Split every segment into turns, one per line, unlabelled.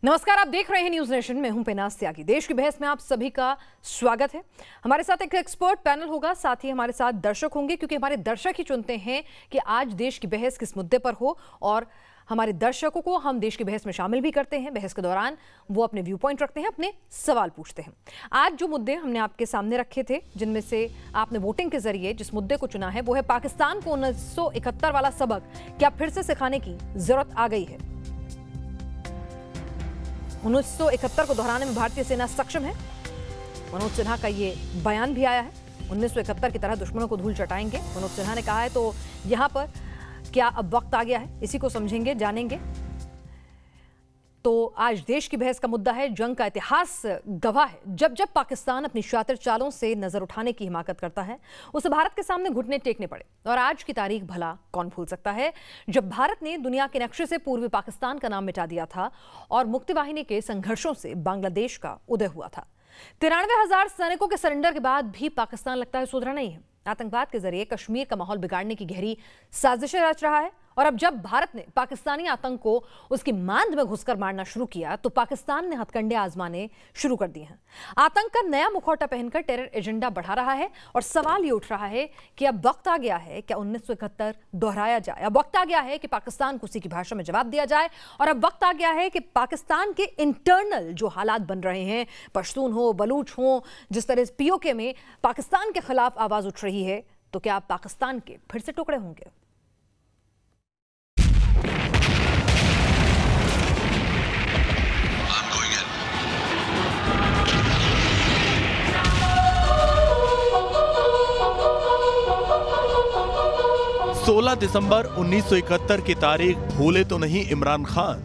नमस्कार, आप देख रहे हैं न्यूज नेशन। मैं हूं पेनाज त्यागी। देश की बहस में आप सभी का स्वागत है। हमारे साथ एक एक्सपर्ट पैनल होगा, साथ ही हमारे साथ दर्शक होंगे, क्योंकि हमारे दर्शक ही चुनते हैं कि आज देश की बहस किस मुद्दे पर हो, और हमारे दर्शकों को हम देश की बहस में शामिल भी करते हैं। बहस के दौरान वो अपने व्यू पॉइंट रखते हैं, अपने सवाल पूछते हैं। आज जो मुद्दे हमने आपके सामने रखे थे, जिनमें से आपने वोटिंग के जरिए जिस मुद्दे को चुना है, वो है पाकिस्तान को 1971 वाला सबक क्या फिर से सिखाने की जरूरत आ गई है। 1971 को दोहराने में भारतीय सेना सक्षम है। मनोज सिन्हा का ये बयान भी आया है। 1971 की तरह दुश्मनों को धूल चटाएंगे, मनोज सिन्हा ने कहा है। तो यहां पर क्या अब वक्त आ गया है, इसी को समझेंगे, जानेंगे। तो आज देश की बहस का मुद्दा है, जंग का इतिहास गवाह है, जब जब पाकिस्तान अपनी शातिर चालों से नजर उठाने की हिमाकत करता है, उसे भारत के सामने घुटने टेकने पड़े। और आज की तारीख भला कौन भूल सकता है, जब भारत ने दुनिया के नक्शे से पूर्वी पाकिस्तान का नाम मिटा दिया था और मुक्ति वाहिनी के संघर्षों से बांग्लादेश का उदय हुआ था। 93,000 सैनिकों के सरेंडर के बाद भी पाकिस्तान लगता है सुधरा नहीं है। आतंकवाद के जरिए कश्मीर का माहौल बिगाड़ने की गहरी साजिशें रच रहा है। और अब जब भारत ने पाकिस्तानी आतंक को उसकी मांद में घुसकर मारना शुरू किया, तो पाकिस्तान ने हथकंडे आजमाने शुरू कर दिए हैं। आतंक का नया मुखौटा पहनकर टेरर एजेंडा बढ़ा रहा है। और सवाल ये उठ रहा है कि अब वक्त आ गया है, क्या 1971 दोहराया जाए? अब वक्त आ गया है कि पाकिस्तान को उसी की भाषा में जवाब दिया जाए। और अब वक्त आ गया है कि पाकिस्तान के इंटरनल जो हालात बन रहे हैं, पश्तून हो, बलूच हो, जिस तरह से पीओके में पाकिस्तान के खिलाफ आवाज उठ रही है, तो क्या पाकिस्तान के फिर से टुकड़े होंगे?
सोलह दिसंबर 1971 की तारीख भूले तो नहीं इमरान खान,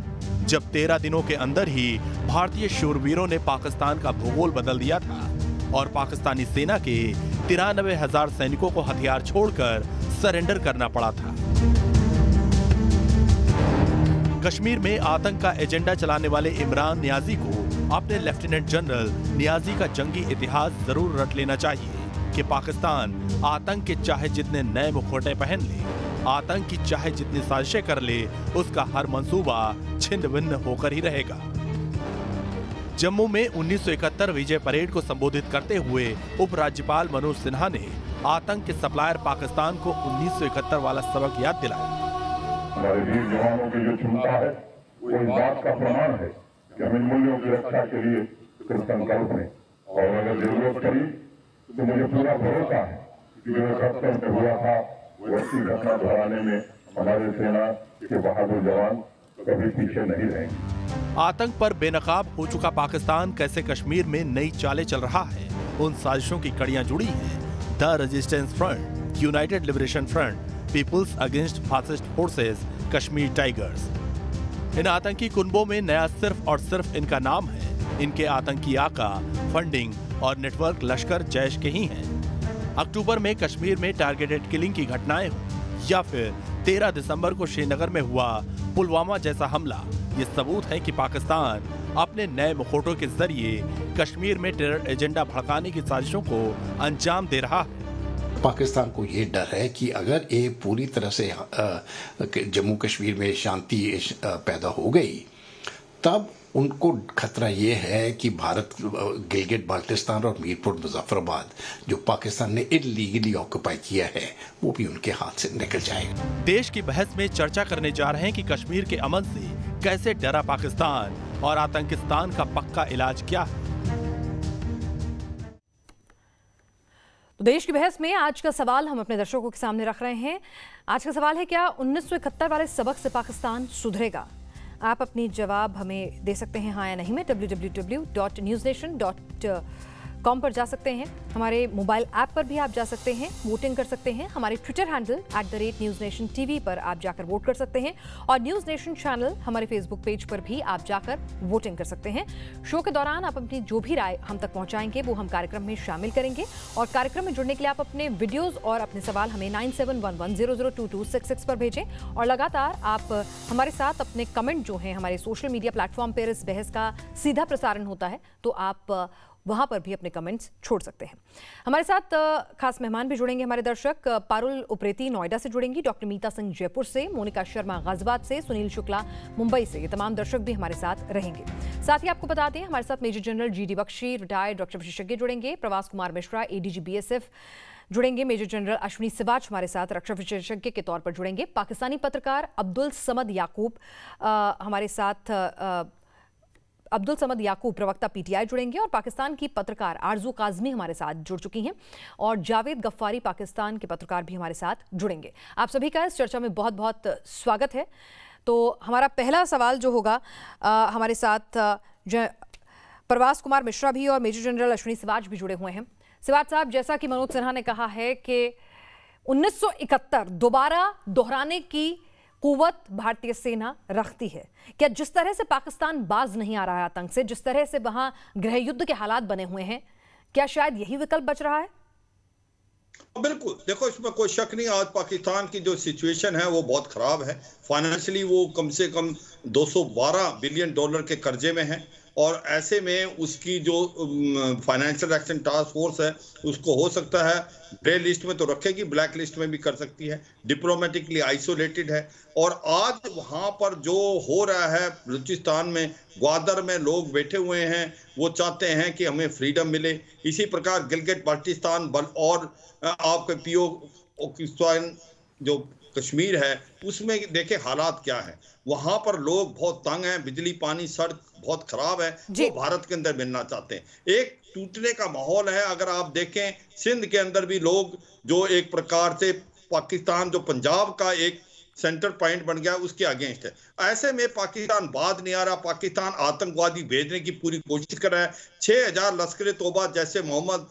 जब 13 दिनों के अंदर ही भारतीय शूरवीरों ने पाकिस्तान का भूगोल बदल दिया था और पाकिस्तानी सेना के 93,000 सैनिकों को हथियार छोड़कर सरेंडर करना पड़ा था। कश्मीर में आतंक का एजेंडा चलाने वाले इमरान नियाजी को अपने लेफ्टिनेंट जनरल नियाजी का जंगी इतिहास जरूर रट लेना चाहिए कि पाकिस्तान आतंक के चाहे जितने नए मुखौटे पहन ले, आतंक की चाहे जितनी साजिशें कर ले, उसका हर मंसूबा छिन्न भिन्न होकर ही रहेगा। जम्मू में 1971 विजय परेड को संबोधित करते हुए उपराज्यपाल मनोज सिन्हा ने आतंक के सप्लायर पाकिस्तान को 1971 वाला सबक याद दिलाया।
हमारे वीर जवानों की जो क्षमता है, वो इस बात का प्रमाण है कि हम इन मूल्यों की रक्षा के लिए संकल्प हैं। और अगर जरूरत पड़ी तो मुझे पूरा भरोसा है कि जो 71 में हुआ था, वैसी घटना दोहराने में हमारे सेना के बहादुर जवान कभी पीछे नहीं रहेंगे।
आतंक पर बेनकाब हो चुका पाकिस्तान कैसे कश्मीर में नई चालें चल रहा है, उन साजिशों की कड़ियां जुड़ी हैं। The Resistance Front, United Liberation Front, People's Against Fascist Forces, Kashmir Tigers. इन आतंकी कुनबों में नया सिर्फ और सिर्फ इनका नाम है। इनके आतंकी आका, फंडिंग और नेटवर्क लश्कर जैश के ही हैं। अक्टूबर में कश्मीर में टारगेटेड किलिंग की घटनाएं हो, या फिर 13 दिसंबर को श्रीनगर में हुआ पुलवामा जैसा हमला, ये सबूत है कि पाकिस्तान अपने नए मुखौटों के जरिए कश्मीर में टेरर एजेंडा भड़काने की साजिशों को अंजाम दे रहा है।
पाकिस्तान को ये डर है कि अगर ये पूरी तरह से जम्मू कश्मीर में शांति पैदा हो गई, तब उनको खतरा ये है कि भारत गिलगिट बाल्टिस्तान और मीरपुर मुजफ्फराबाद जो पाकिस्तान ने इलीगली ऑक्यूपाई किया है, वो भी उनके हाथ से निकल जाएगा।
देश की बहस में चर्चा करने जा रहे हैं कि कश्मीर के अमन से कैसे डरा पाकिस्तान और आतंकिस्तान का पक्का इलाज क्या है।
तो देश की बहस में आज का सवाल हम अपने दर्शकों के सामने रख रहे हैं। आज का सवाल है, क्या 1971 वाले सबक से पाकिस्तान सुधरेगा? आप अपनी जवाब हमें दे सकते हैं हाँ या नहीं में www.newsnation.com पर जा सकते हैं। हमारे मोबाइल ऐप पर भी आप जा सकते हैं, वोटिंग कर सकते हैं। हमारे ट्विटर हैंडल @NewsNationTV पर आप जाकर वोट कर सकते हैं। और न्यूज़ नेशन चैनल हमारे फेसबुक पेज पर भी आप जाकर वोटिंग कर सकते हैं। शो के दौरान आप अपनी जो भी राय हम तक पहुंचाएंगे, वो हम कार्यक्रम में शामिल करेंगे। और कार्यक्रम में जुड़ने के लिए आप अपने वीडियोज़ और अपने सवाल हमें 9711002266 पर भेजें। और लगातार आप हमारे साथ अपने कमेंट जो हैं, हमारे सोशल मीडिया प्लेटफॉर्म पर इस बहस का सीधा प्रसारण होता है, तो आप वहां पर भी अपने कमेंट्स छोड़ सकते हैं। हमारे साथ खास मेहमान भी जुड़ेंगे। हमारे दर्शक पारुल उप्रेती नोएडा से जुड़ेंगी, डॉक्टर मीता सिंह जयपुर से, मोनिका शर्मा गाजियाबाद से, सुनील शुक्ला मुंबई से। ये तमाम दर्शक भी हमारे साथ रहेंगे। साथ ही आपको बता दें हमारे साथ major general GD Bakshi retired रक्षा विशेषज्ञ जुड़ेंगे, प्रवास कुमार मिश्रा ADG BSF जुड़ेंगे, मेजर जनरल अश्विनी सिवाच हमारे साथ रक्षा विशेषज्ञ के तौर पर जुड़ेंगे, पाकिस्तानी पत्रकार अब्दुल समद याकूब हमारे साथ अब्दुल समद याकूब प्रवक्ता PTI जुड़ेंगे, और पाकिस्तान की पत्रकार आरजू काजमी हमारे साथ जुड़ चुकी हैं, और जावेद गफ्फारी पाकिस्तान के पत्रकार भी हमारे साथ जुड़ेंगे। आप सभी का इस चर्चा में बहुत बहुत स्वागत है। तो हमारा पहला सवाल जो होगा हमारे साथ प्रवास कुमार मिश्रा भी और मेजर जनरल अश्विनी सिवाच भी जुड़े हुए हैं। सिवाच साहब, जैसा कि मनोज सिन्हा ने कहा है कि 1971 दोबारा दोहराने की कुव्वत भारतीय सेना रखती है, क्या जिस तरह से पाकिस्तान बाज नहीं आ रहा है आतंक से, जिस तरह से वहां गृह युद्ध के हालात बने हुए हैं, क्या शायद यही विकल्प बच रहा है?
बिल्कुल, देखो इसमें कोई शक नहीं, आज पाकिस्तान की जो सिचुएशन है वो बहुत खराब है। फाइनेंशियली वो कम से कम $212 बिलियन के कर्जे में है, और ऐसे में उसकी जो फाइनेंशियल एक्शन टास्क फोर्स है उसको हो सकता है ग्रे लिस्ट में तो रखेगी, ब्लैक लिस्ट में भी कर सकती है, डिप्लोमेटिकली आइसोलेटेड है। और आज वहाँ पर जो हो रहा है बलूचिस्तान में, ग्वादर में लोग बैठे हुए हैं, वो चाहते हैं कि हमें फ्रीडम मिले। इसी प्रकार गिलगित बाल्टिस्तान और आपके POK जो कश्मीर है उसमें देखे हालात क्या है। वहां पर लोग बहुत तंग हैं, बिजली पानी सड़क बहुत खराब है, वो भारत के अंदर मिलना चाहते हैं। एक टूटने का माहौल है। अगर आप देखें सिंध के अंदर भी लोग जो एक प्रकार से पाकिस्तान जो पंजाब का एक सेंटर पॉइंट बन गया उसके अगेंस्ट है। ऐसे में पाकिस्तान बात नहीं आ रहा, पाकिस्तान आतंकवादी भेजने की पूरी कोशिश कर रहा है। 6000 लश्कर तोबा जैसे मोहम्मद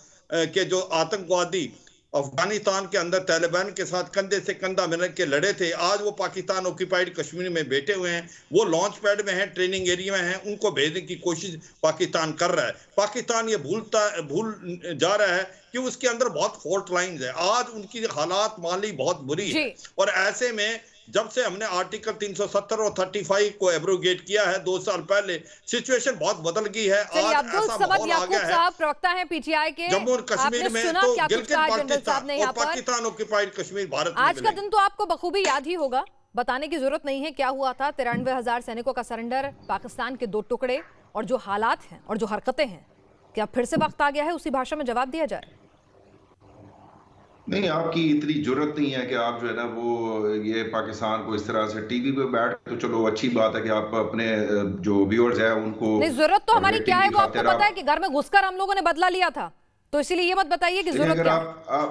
के जो आतंकवादी अफगानिस्तान के अंदर तालिबान के साथ कंधे से कंधा मिला के लड़े थे, आज वो पाकिस्तान ऑक्यूपाइड कश्मीर में बैठे हुए हैं, वो लॉन्च पैड में हैं, ट्रेनिंग एरिया में हैं, उनको भेजने की कोशिश पाकिस्तान कर रहा है। पाकिस्तान ये भूल जा रहा है कि उसके अंदर बहुत फॉल्ट लाइंस है। आज उनकी हालात माली बहुत बुरी है, और ऐसे में जब से हमने आर्टिकल 370 और 35 को एब्रोगेट किया है 2 साल पहले, सिचुएशन बहुत बदल गई है। आज ऐसा माहौल आ गया है,
प्रवक्ता है PTI के,
जम्मू और कश्मीर में तो गिलगित बाल्टिस्तान और पाकिस्तान ऑक्यूपाइड कश्मीर भारत में।
आज का दिन तो आपको बखूबी याद ही होगा, बताने की जरूरत नहीं है क्या हुआ था। 93,000 सैनिकों का सरेंडर, पाकिस्तान के 2 टुकड़े, और जो हालात हैं और जो हरकतें हैं, क्या फिर से वक्त आ गया है उसी भाषा में जवाब दिया जाए?
नहीं, आपकी इतनी जरूरत नहीं है कि आप जो है ना वो ये पाकिस्तान को इस तरह से टीवी पे बैठ, तो चलो अच्छी बात है कि आप अपने जो व्यूअर्स हैं उनको।
नहीं, जरूरत तो हमारी क्या है वो आपको पता है कि घर में घुसकर हम लोगों ने बदला लिया था, तो इसीलिए ये मत बताइए कि जरूरत क्या है।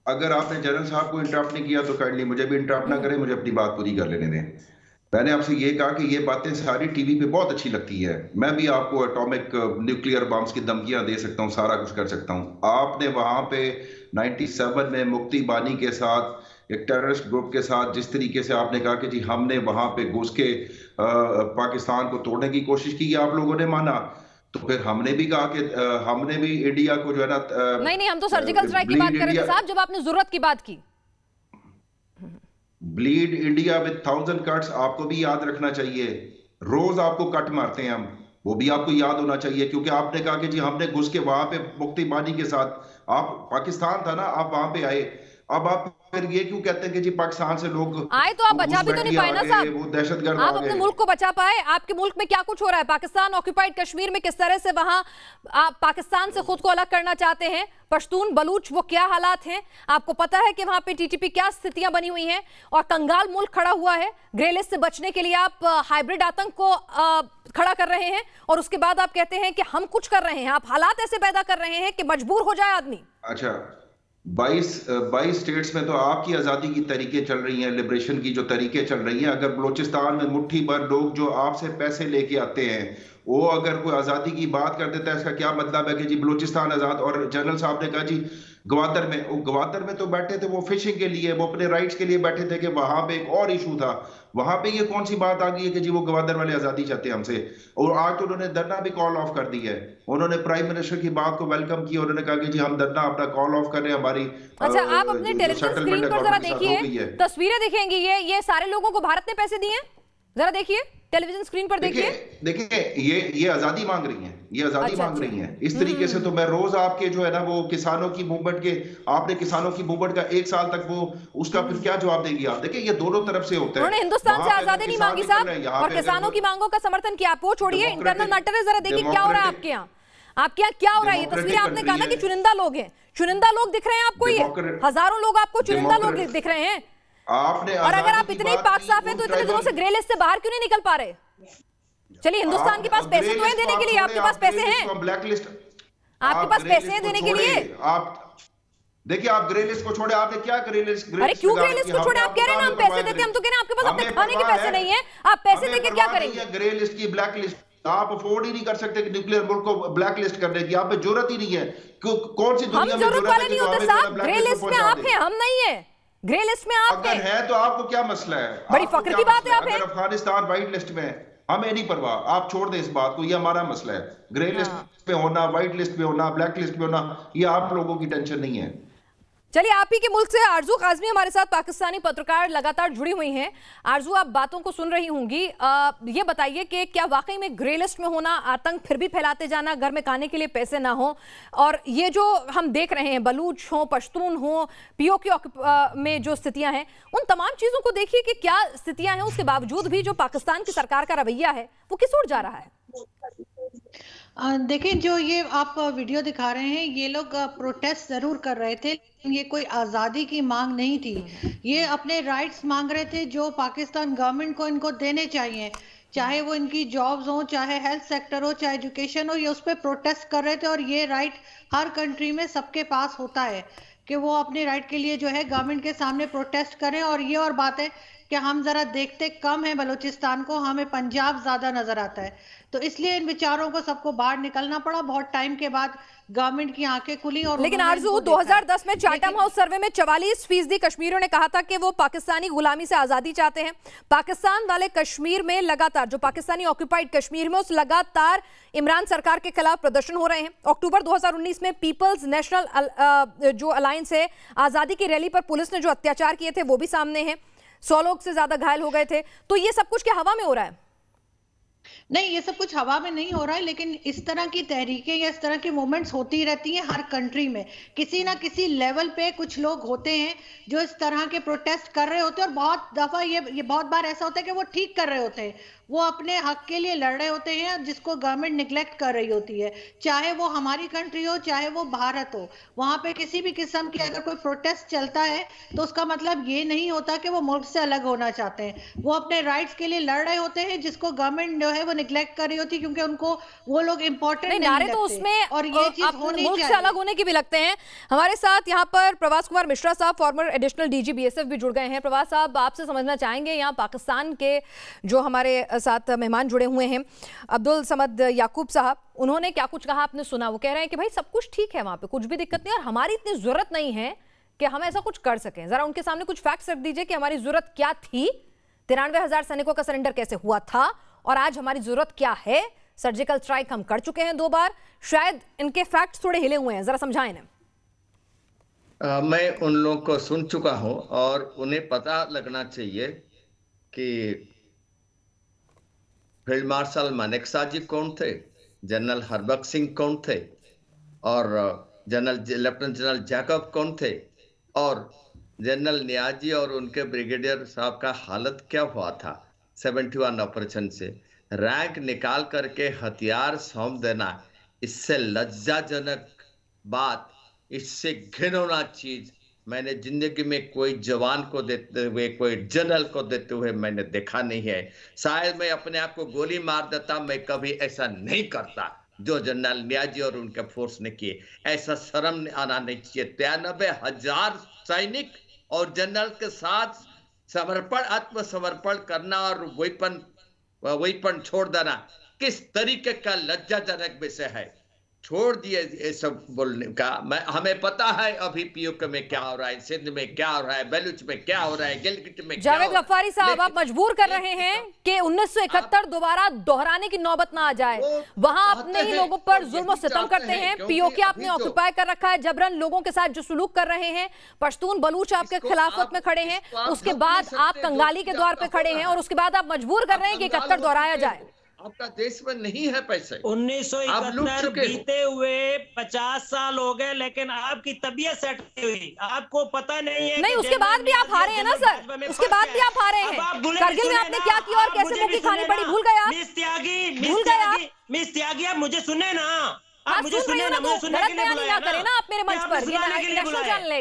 अगर आपने जनरल साहब को इंटरप्ट नहीं किया तो काइंडली मुझे भी इंटरप्ट ना करें, मुझे अपनी बात पूरी कर लेने दें। मैंने आपसे ये कहा कि ये बातें सारी टीवी पे बहुत अच्छी लगती है, मैं भी आपको एटॉमिक न्यूक्लियर बम्स की धमकियां दे सकता हूँ, सारा कुछ कर सकता हूँ। आपने वहां पे 97 में मुक्ति बानी के साथ एक टेररिस्ट ग्रुप के साथ जिस तरीके से आपने कहा कि जी हमने वहां पे घुस के पाकिस्तान को तोड़ने की कोशिश की, आप लोगों ने माना, तो फिर हमने भी कहा कि हमने भी इंडिया को जो है ना
नहीं, हम तो सर्जिकल स्ट्राइक की बात कर रहे थे साहब, जब आपने जरूरत की बात की।
ब्लीड इंडिया विद 1000 कट्स आपको भी याद रखना चाहिए। रोज आपको कट मारते हैं हम, वो भी आपको याद होना चाहिए, क्योंकि आपने कहा कि जी हमने घुस के वहां पे मुक्ति बानी के साथ, आप पाकिस्तान था ना, आप वहां पे आए। अब आप फिर ये क्यों कहते हैं कि जी पाकिस्तान से लोग
आए तो आप बचा भी तो नहीं पाए ना साहब,
वो दहशतगर्द
आप अपने मुल्क को बचा पाए? आपके मुल्क में क्या कुछ हो रहा है? पाकिस्तान ऑक्यूपाइड कश्मीर में किस तरह से वहां आप पाकिस्तान से खुद को अलग करना चाहते हैं, पश्तून बलूच वो क्या हालात हैं आपको पता है कि वहां पे TTP क्या स्थितियां बनी हुई हैं, और कंगाल मुल्क खड़ा हुआ है। ग्रे लिस्ट से बचने के लिए आप हाइब्रिड आतंक को खड़ा कर रहे हैं, और उसके बाद आप कहते हैं कि हम कुछ कर रहे हैं। आप हालात ऐसे पैदा कर रहे हैं कि मजबूर हो जाए आदमी।
अच्छा, 22 स्टेट्स में तो आपकी आज़ादी की तरीके चल रही हैं, लिबरेशन की जो तरीके चल रही हैं। अगर बलूचिस्तान में मुट्ठी भर लोग जो आपसे पैसे लेके आते हैं, वो अगर कोई आज़ादी की बात कर देता है, इसका क्या मतलब है कि जी बलूचिस्तान आज़ाद? और जनरल साहब ने कहा जी ग्वादर में तो बैठे थे वो फिशिंग के लिए, वो अपने राइट्स के लिए बैठे थे कि वहां पे एक और इशू था, वहां पे ये कौन सी बात आ गई है कि जी वो ग्वादर वाले आज़ादी चाहते हैं हमसे? और आज तो उन्होंने धरना भी कॉल ऑफ कर दी है। उन्होंने प्राइम मिनिस्टर की बात को वेलकम किया, उन्होंने कहा कि जी हम धरना अपना कॉल ऑफ कर रहे हैं। हमारी
अच्छा, आप अपने टेलीविजन स्क्रीन पर जरा देखिए, तस्वीरें दिखेंगी, ये सारे लोगों को भारत ने पैसे दिए? जरा देखिए टेलीविजन स्क्रीन पर देखिए।
देखिए ये आजादी मांग रही हैं, ये आजादी मांग रही हैं। इस तरीके से तो मैं रोज आपके जो है ना वो किसानों की मूवमेंट के, आपने किसानों की मूवमेंट का 1 साल तक वो उसका फिर क्या जवाब देगी आप? देखिए ये दोनों तरफ से होता है।
उन्होंने हिंदुस्तान से आजादी नहीं मांगी साहब और किसानों की मांगों का समर्थन किया। आप वो छोड़िए, इंटरनल मैटर है, जरा देखिए क्या हो रहा है आपके यहाँ। आपके यहाँ क्या हो रहा है? ये तस्वीरें आपने कहा ना कि चुनिंदा लोग हैं, चुनिंदा लोग दिख रहे हैं आपको, ये हजारों लोग आपको चुनिंदा लोग दिख रहे हैं।
आपने
और अगर आप इतने ही पाक साफ हैं तो इतने दिनों से ग्रे लिस्ट से बाहर क्यों नहीं निकल पा रहे? चलिए हिंदुस्तान के पास पैसे तो हैं देने के लिए, आपके पास पैसे हैं,
ब्लैक लिस्ट
आपके पास पैसे हैं देने के लिए।
आप देखिए, आप ग्रे लिस्ट को छोड़े, आपने क्या ग्रे लिस्ट?
अरे क्यों ग्रे लिस्ट को छोड़े? आप कह रहे हैं ना हम पैसे देते, हम तो कह रहे हैं आपके पास अपने खाने के पैसे नहीं है, आप पैसे देके क्या करेंगे?
ग्रे लिस्ट की ब्लैक लिस्ट आप अफोर्ड ही नहीं कर सकते कि न्यूक्लियर मुल्क को ब्लैक लिस्ट करने की, आप पे जरूरत ही नहीं है। कौन सी दुनिया में
जरूरत वाले नहीं होते साहब? ग्रे लिस्ट में आप हैं, हम नहीं है। ग्रे लिस्ट में आप
अगर है तो आपको क्या मसला है?
बड़ी फख्र की बात है आप हैं।
अफगानिस्तान व्हाइट लिस्ट में, हमें नहीं परवाह, आप छोड़ दें इस बात को, ये हमारा मसला है। ग्रे लिस्ट पे होना, व्हाइट लिस्ट पे होना, ब्लैक लिस्ट पे होना, ये आप लोगों की टेंशन नहीं है।
चलिए आप ही के मुल्क से आरजू काजमी हमारे साथ पाकिस्तानी पत्रकार लगातार जुड़ी हुई हैं। आरजू, आप बातों को सुन रही होंगी, ये बताइए कि क्या वाकई में ग्रे लिस्ट में होना, आतंक फिर भी फैलाते जाना, घर में खाने के लिए पैसे ना हो, और ये जो हम देख रहे हैं बलूच हो, पश्तून हो, पीओके में जो स्थितियां हैं, उन तमाम चीजों को देखिए कि क्या स्थितियां हैं, उसके बावजूद भी जो पाकिस्तान की सरकार का रवैया है वो किस ओर जा रहा है?
देखिए, जो ये आप वीडियो दिखा रहे हैं, ये लोग प्रोटेस्ट जरूर कर रहे थे, लेकिन ये कोई आज़ादी की मांग नहीं थी। ये अपने राइट्स मांग रहे थे जो पाकिस्तान गवर्नमेंट को इनको देने चाहिए, चाहे वो इनकी जॉब्स हो, चाहे हेल्थ सेक्टर हो, चाहे एजुकेशन हो। ये उस पर प्रोटेस्ट कर रहे थे और ये राइट हर कंट्री में सबके पास होता है कि वो अपने राइट के लिए जो है गवर्नमेंट के सामने प्रोटेस्ट करें। और ये और बात है कि हम जरा देखते कम है बलूचिस्तान को, हमें पंजाब ज्यादा नजर आता है, तो इसलिए इन विचारों को सबको बाहर निकलना पड़ा। बहुत टाइम के बाद गवर्नमेंट की आंखें खुली। और
लेकिन आरजू, 2010 में चार्टम हाउस सर्वे में 44% कश्मीरियों ने कहा था कि वो पाकिस्तानी गुलामी से आजादी चाहते हैं। पाकिस्तान वाले कश्मीर में लगातार, जो पाकिस्तानी ऑक्यूपाइड कश्मीर में, उस लगातार इमरान सरकार के खिलाफ प्रदर्शन हो रहे हैं। अक्टूबर 2019 में पीपल्स नेशनल जो अलायंस है, आजादी की रैली पर पुलिस ने जो अत्याचार किए थे वो भी सामने है, 100 लोग से ज्यादा घायल हो गए थे। तो ये सब कुछ क्या हवा में हो रहा है?
नहीं, ये सब कुछ हवा में नहीं हो रहा है, लेकिन इस तरह की तहरीकें या इस तरह की मूवमेंट्स होती रहती हैं हर कंट्री में। किसी ना किसी लेवल पे कुछ लोग होते हैं जो इस तरह के प्रोटेस्ट कर रहे होते हैं, और बहुत दफा ये बहुत बार ऐसा होता है कि वो ठीक कर रहे होते हैं, वो अपने हक के लिए लड़ रहे होते हैं जिसको गवर्नमेंट निगलेक्ट कर रही होती है। चाहे वो हमारी कंट्री हो, चाहे वो भारत हो, वहां पे किसी भी किस्म की अगर कोई प्रोटेस्ट चलता है तो उसका मतलब ये नहीं होता कि वो मुल्क से अलग होना चाहते हैं। वो अपने राइट्स के लिए लड़ रहे होते हैं जिसको गवर्नमेंट जो है वो निगलेक्ट कर रही होती है, क्योंकि उनको वो लोग इंपॉर्टेंट नहीं
नारे
लगते।
तो उसमें
और ये चीज होनी
मुल्क से अलग होने के भी लगते हैं। हमारे साथ यहाँ पर प्रवास कुमार मिश्रा साहब, फॉर्मर एडिशनल डीजी बीएसएफ भी जुड़ गए हैं। प्रवास साहब, आपसे समझना चाहेंगे, यहाँ पाकिस्तान के जो हमारे साथ मेहमान जुड़े हुए हैं, अब्दुल समद याकूब साहब, उन्होंने क्या कुछ कहा आपने सुना? वो कह रहे हैं कि भाई सब कुछ ठीक है, वहां पे कुछ भी दिक्कत नहीं, और हमारी इतनी जरूरत नहीं है कि हम ऐसा कुछ कर सकें। जरा उनके सामने कुछ फैक्ट्स रख दीजिए कि हमारी जरूरत क्या थी, 93,000 सैनिकों का सरेंडर कैसे हुआ था, और आज हमारी जरूरत क्या है। सर्जिकल स्ट्राइक हम कर चुके हैं 2 बार, शायद इनके फैक्ट्स थोड़े हिले हुए हैं, जरा समझाएं ना।
मैं उन लोगों को सुन चुका हूं और उन्हें पता लगना चाहिए कि फील्ड मार्शल मानेकशॉ जी कौन थे, जनरल हरबख्श सिंह कौन थे, और लेफ्टिनेंट जनरल जैकब कौन थे, और जनरल नियाजी और उनके ब्रिगेडियर साहब का हालत क्या हुआ था 71 ऑपरेशन से। रैंक निकाल करके हथियार सौंप देना, इससे लज्जाजनक बात, इससे घिनौना चीज मैंने जिंदगी में कोई जवान को देते हुए, कोई जनरल को देते हुए मैंने देखा नहीं है। शायद मैं अपने आप को गोली मार देता, मैं कभी ऐसा नहीं करता जो जनरल नियाजी और उनके फोर्स ने किए। ऐसा शर्म आना नहीं चाहिए। 93,000 सैनिक और जनरल के साथ समर्पण, आत्मसमर्पण करना और वेपन छोड़ देना किस तरीके का लज्जाजनक विषय है। छोड़ दिए ये सब बोलने का। हमें पता है अभी पीओके में क्या हो रहा है, सिंध में क्या हो रहा है, बलूच में क्या हो रहा है, गिलगित में क्या हो रहा है।
जावेद गफ्फारी साहब, आप मजबूर कर रहे हैं कि 1971 दोबारा दोहराने की नौबत ना आ जाए। वहां अपने ही लोगों पर जुल्म सितम करते हैं, पीओके आपने ऑक्युपाई कर रखा है, जबरन लोगों के साथ जो सुलूक कर रहे हैं, पश्तून बलूच आपके खिलाफत में खड़े हैं, उसके बाद आप कंगाली के द्वार पे खड़े हैं और उसके बाद आप मजबूर कर रहे हैं कि 71 दोहराया जाए।
आपका देश में नहीं है पैसे।
1971 बीते हुए 50 साल हो गए, लेकिन आपकी तबीयत सेट हुई, आपको पता नहीं है।
नहीं, उसके बाद भी आप हारे हैं ना सर, उसके बाद भी आप हारे हैं। करगिल में आपने क्या किया और कैसे मुक्की खानी पड़ी, भूल गए आप? भूल गए आप?
मिस त्यागी, आप मुझे सुने ना,
आप मुझे सुने ना, मुझे सुनने के लिए बुलाया ना आप मेरे मंच पर।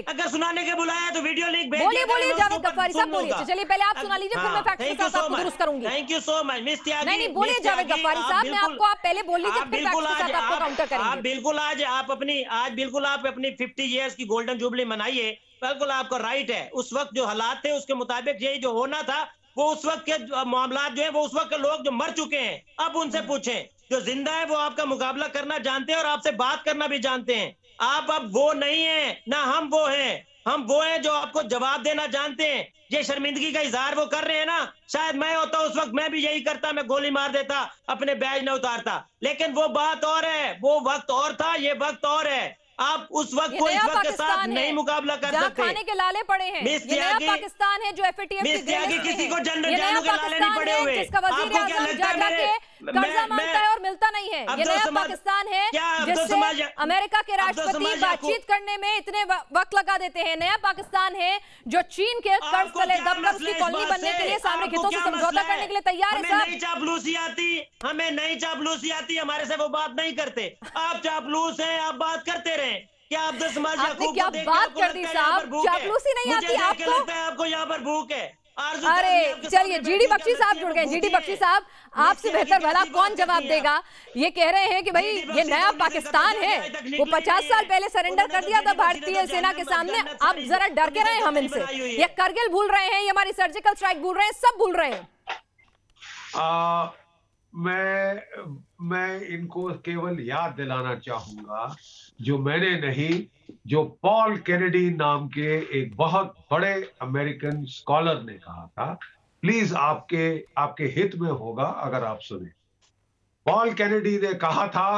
अगर सुनाने के बुलाया तो वीडियो लिंक भेज
बोलिए, बोलिए जावेद गफ्फारी साहब, बोलिए। चलिए पहले आप सुना लीजिए, फिर मैं फैक्ट के साथ आपको दुरुस्त करूंगी।
Thank you so much miss Tyagi.
नहीं, बोलिए जावेद गफ्फारी साहब, मैं आपको, आप पहले बोल लीजिए, फिर फैक्ट के साथ आपको काउंटर करेंगे।
आप बिल्कुल आज आप अपनी 50 इयर्स की गोल्डन जुबली मनाइए, बिल्कुल आपका राइट है। उस वक्त जो हालात थे उसके मुताबिक यही जो होना था, वो उस वक्त के मामला जो है, वो उस वक्त के लोग जो मर चुके हैं, अब उनसे पूछें। जो जिंदा है वो आपका मुकाबला करना जानते हैं और आपसे बात करना भी जानते हैं। आप अब वो नहीं है ना, हम वो हैं। हम वो हैं जो आपको जवाब देना जानते हैं। ये शर्मिंदगी का इजहार वो कर रहे हैं ना, शायद मैं होता उस वक्त मैं भी यही करता, मैं गोली मार देता, अपने बैज न उतारता। लेकिन वो बात और है, वो वक्त और था, ये वक्त और है। आप उस वक्त को इस वक्त के साथ नहीं मुकाबला कर सकते।
खाने के लाले पड़े हैं। ये नया पाकिस्तान है जो FATF की
किसी को जनरल जानू के लाले नहीं पड़े हुए।
जिसका वजीर आज़म जाके कर्जा मांगता है और मिलता नहीं है। ये नया पाकिस्तान है जिससे अमेरिका के राष्ट्रपति बातचीत करने में इतने वक्त लगा देते हैं। नया पाकिस्तान है जो चीन के कर्ज तले दबकर उसकी कॉलोनी बनने के लिए सामरिक हितों से समझौता करने के लिए तैयार है।
हमें चापलूसी आती, हमारे से वो बात नहीं करते। आप चापलूस हैं, आप बात करते रहे। क्या अब्दुल समाज
आपने क्या बात कर दी साहब, चापलूसी नहीं आती आपको?
आपको यहाँ पर भूख है।
अरे चलिए, GD बख्शी साहब जुड़ गए। GD बख्शी साहब, आपसे बेहतर भला कौन जवाब देगा? ये कह रहे हैं कि भाई ये नया पाकिस्तान है, वो 50 साल पहले सरेंडर कर दिया था भारतीय सेना के सामने। आप जरा डर के रहे हम इनसे। ये करगिल भूल रहे हैं, ये हमारी सर्जिकल स्ट्राइक भूल रहे हैं, सब भूल रहे हैं।
मैं इनको केवल याद दिलाना चाहूंगा, जो मैंने नहीं, जो पॉल कैनेडी नाम के एक बहुत बड़े अमेरिकन स्कॉलर ने कहा था। प्लीज आपके हित में होगा अगर आप सुने। पॉल कैनेडी ने कहा था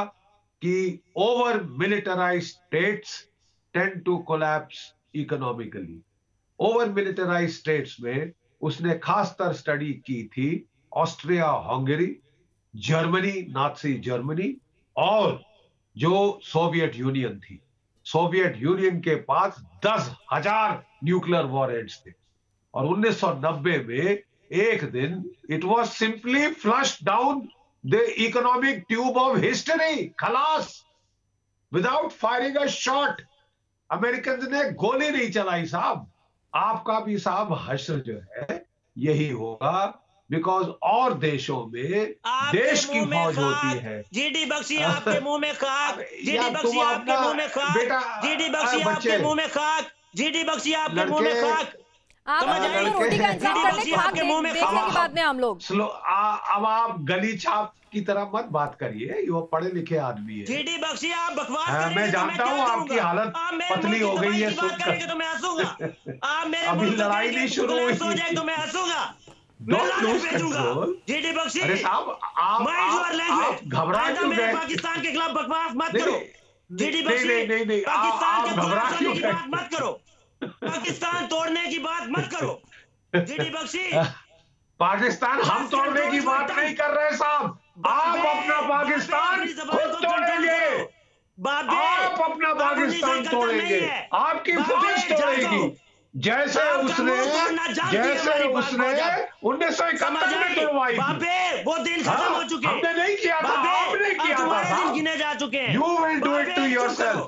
कि over militarized states tend to collapse economically. Over militarized states में उसने खासतर स्टडी की थी Austria Hungary, Germany, Nazi Germany, और जो सोवियत यूनियन थी। सोवियत यूनियन के पास 10,000 न्यूक्लियर वॉरहेड्स थे और 1990 में एक दिन it was simply flush down the economic tube of history, खलास, without firing a shot. American ने गोली नहीं चलाई साहब। आपका भी साहब हश्र जो है यही होगा, बिकॉज और देशों में देश की फौज होती है।
GD बख्शी आपके मुंह में खाक, GD बख्शी आपके मुंह में खाक, GD बख्शी आपके मुंह में खाक, GD बख्शी आपके मुंह में खाक।
रोटी का इंतजार कर ले, खाक देखने के बाद में हम लोग।
अब आप गली छाप की तरह मत बात करिए, ये पढ़े लिखे आदमी है।
GD बख्शी आप बकवास करेंगे,
मैं जानता हूँ आपकी हालत पतली हो गई है सुनकर।
तो मैं हंसूंगा। आप मेरे
अभी लड़ाई नहीं शुरू हुई
तो मैं हंसूंगा।
GD बख्शी, अरे साहब आप घबरा क्यों गए?
पाकिस्तान के खिलाफ बकवास मत करो। GD बख्शी,
नहीं,
पाकिस्तान
आप घबरा क्यों गए?
मत करो, पाकिस्तान तोड़ने की बात मत करो। GD बख्शी,
पाकिस्तान हम तोड़ने की बात नहीं कर रहे साहब। आप अपना पाकिस्तान खुद तोड़ेंगे, आप अपना पाकिस्तान तोड़ेंगे, आपकी फौज तोड़ेगी। जैसे उसने 1971 में तोड़वाई थी।
वो दिन खत्म हो चुके हैं।
हमने नहीं किया था, आपने किया था।
दिन गिने जा चुके हैं।
You will do it to yourself।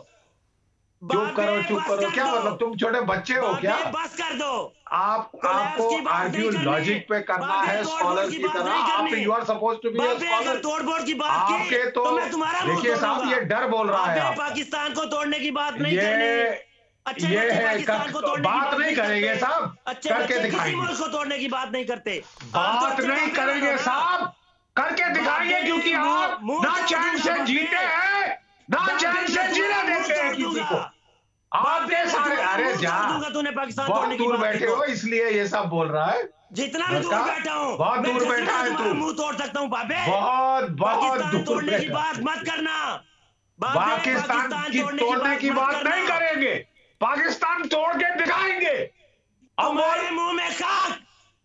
चुप करो, क्या मतलब तुम छोटे बच्चे हो क्या?
बस कर दो।
आपको आर्कियोलॉजिक पे करना है स्कॉलर की तरह। आप you are supposed to be a scholar.
तोड़-फोड़ की बात की
आपके तो देखिए साहब, ये डर बोल रहा है।
पाकिस्तान को तोड़ने की बात नहीं करनी।
ये है बात नहीं करेंगे साहब, करके दिखाएंगे।
मुल्क को तोड़ने की बात नहीं करते,
बात नहीं करेंगे साहब, करके दिखाएंगे। क्योंकि आप ना चैन से जीते हैं, ना आपने सारे, अरे जा
तूने पाकिस्तान
बहुत
तोड़ने की
दूर
बात
बैठे
देखो।
हो इसलिए ये सब बोल रहा है।
जितना भी दूर बैठा हूँ,
बहुत
मैं
दूर
जितना
बैठा है
तुम्हारा
तू,
मुंह तोड़ सकता हूँ बाबे।
बहुत
पाकिस्तान
दूर
तोड़ने की
बैठा।
बात मत करना बाबे,
पाकिस्तान की तोड़ने की बात नहीं करेंगे, पाकिस्तान तोड़ के दिखाएंगे।
तुम्हारे मुंह में खाक,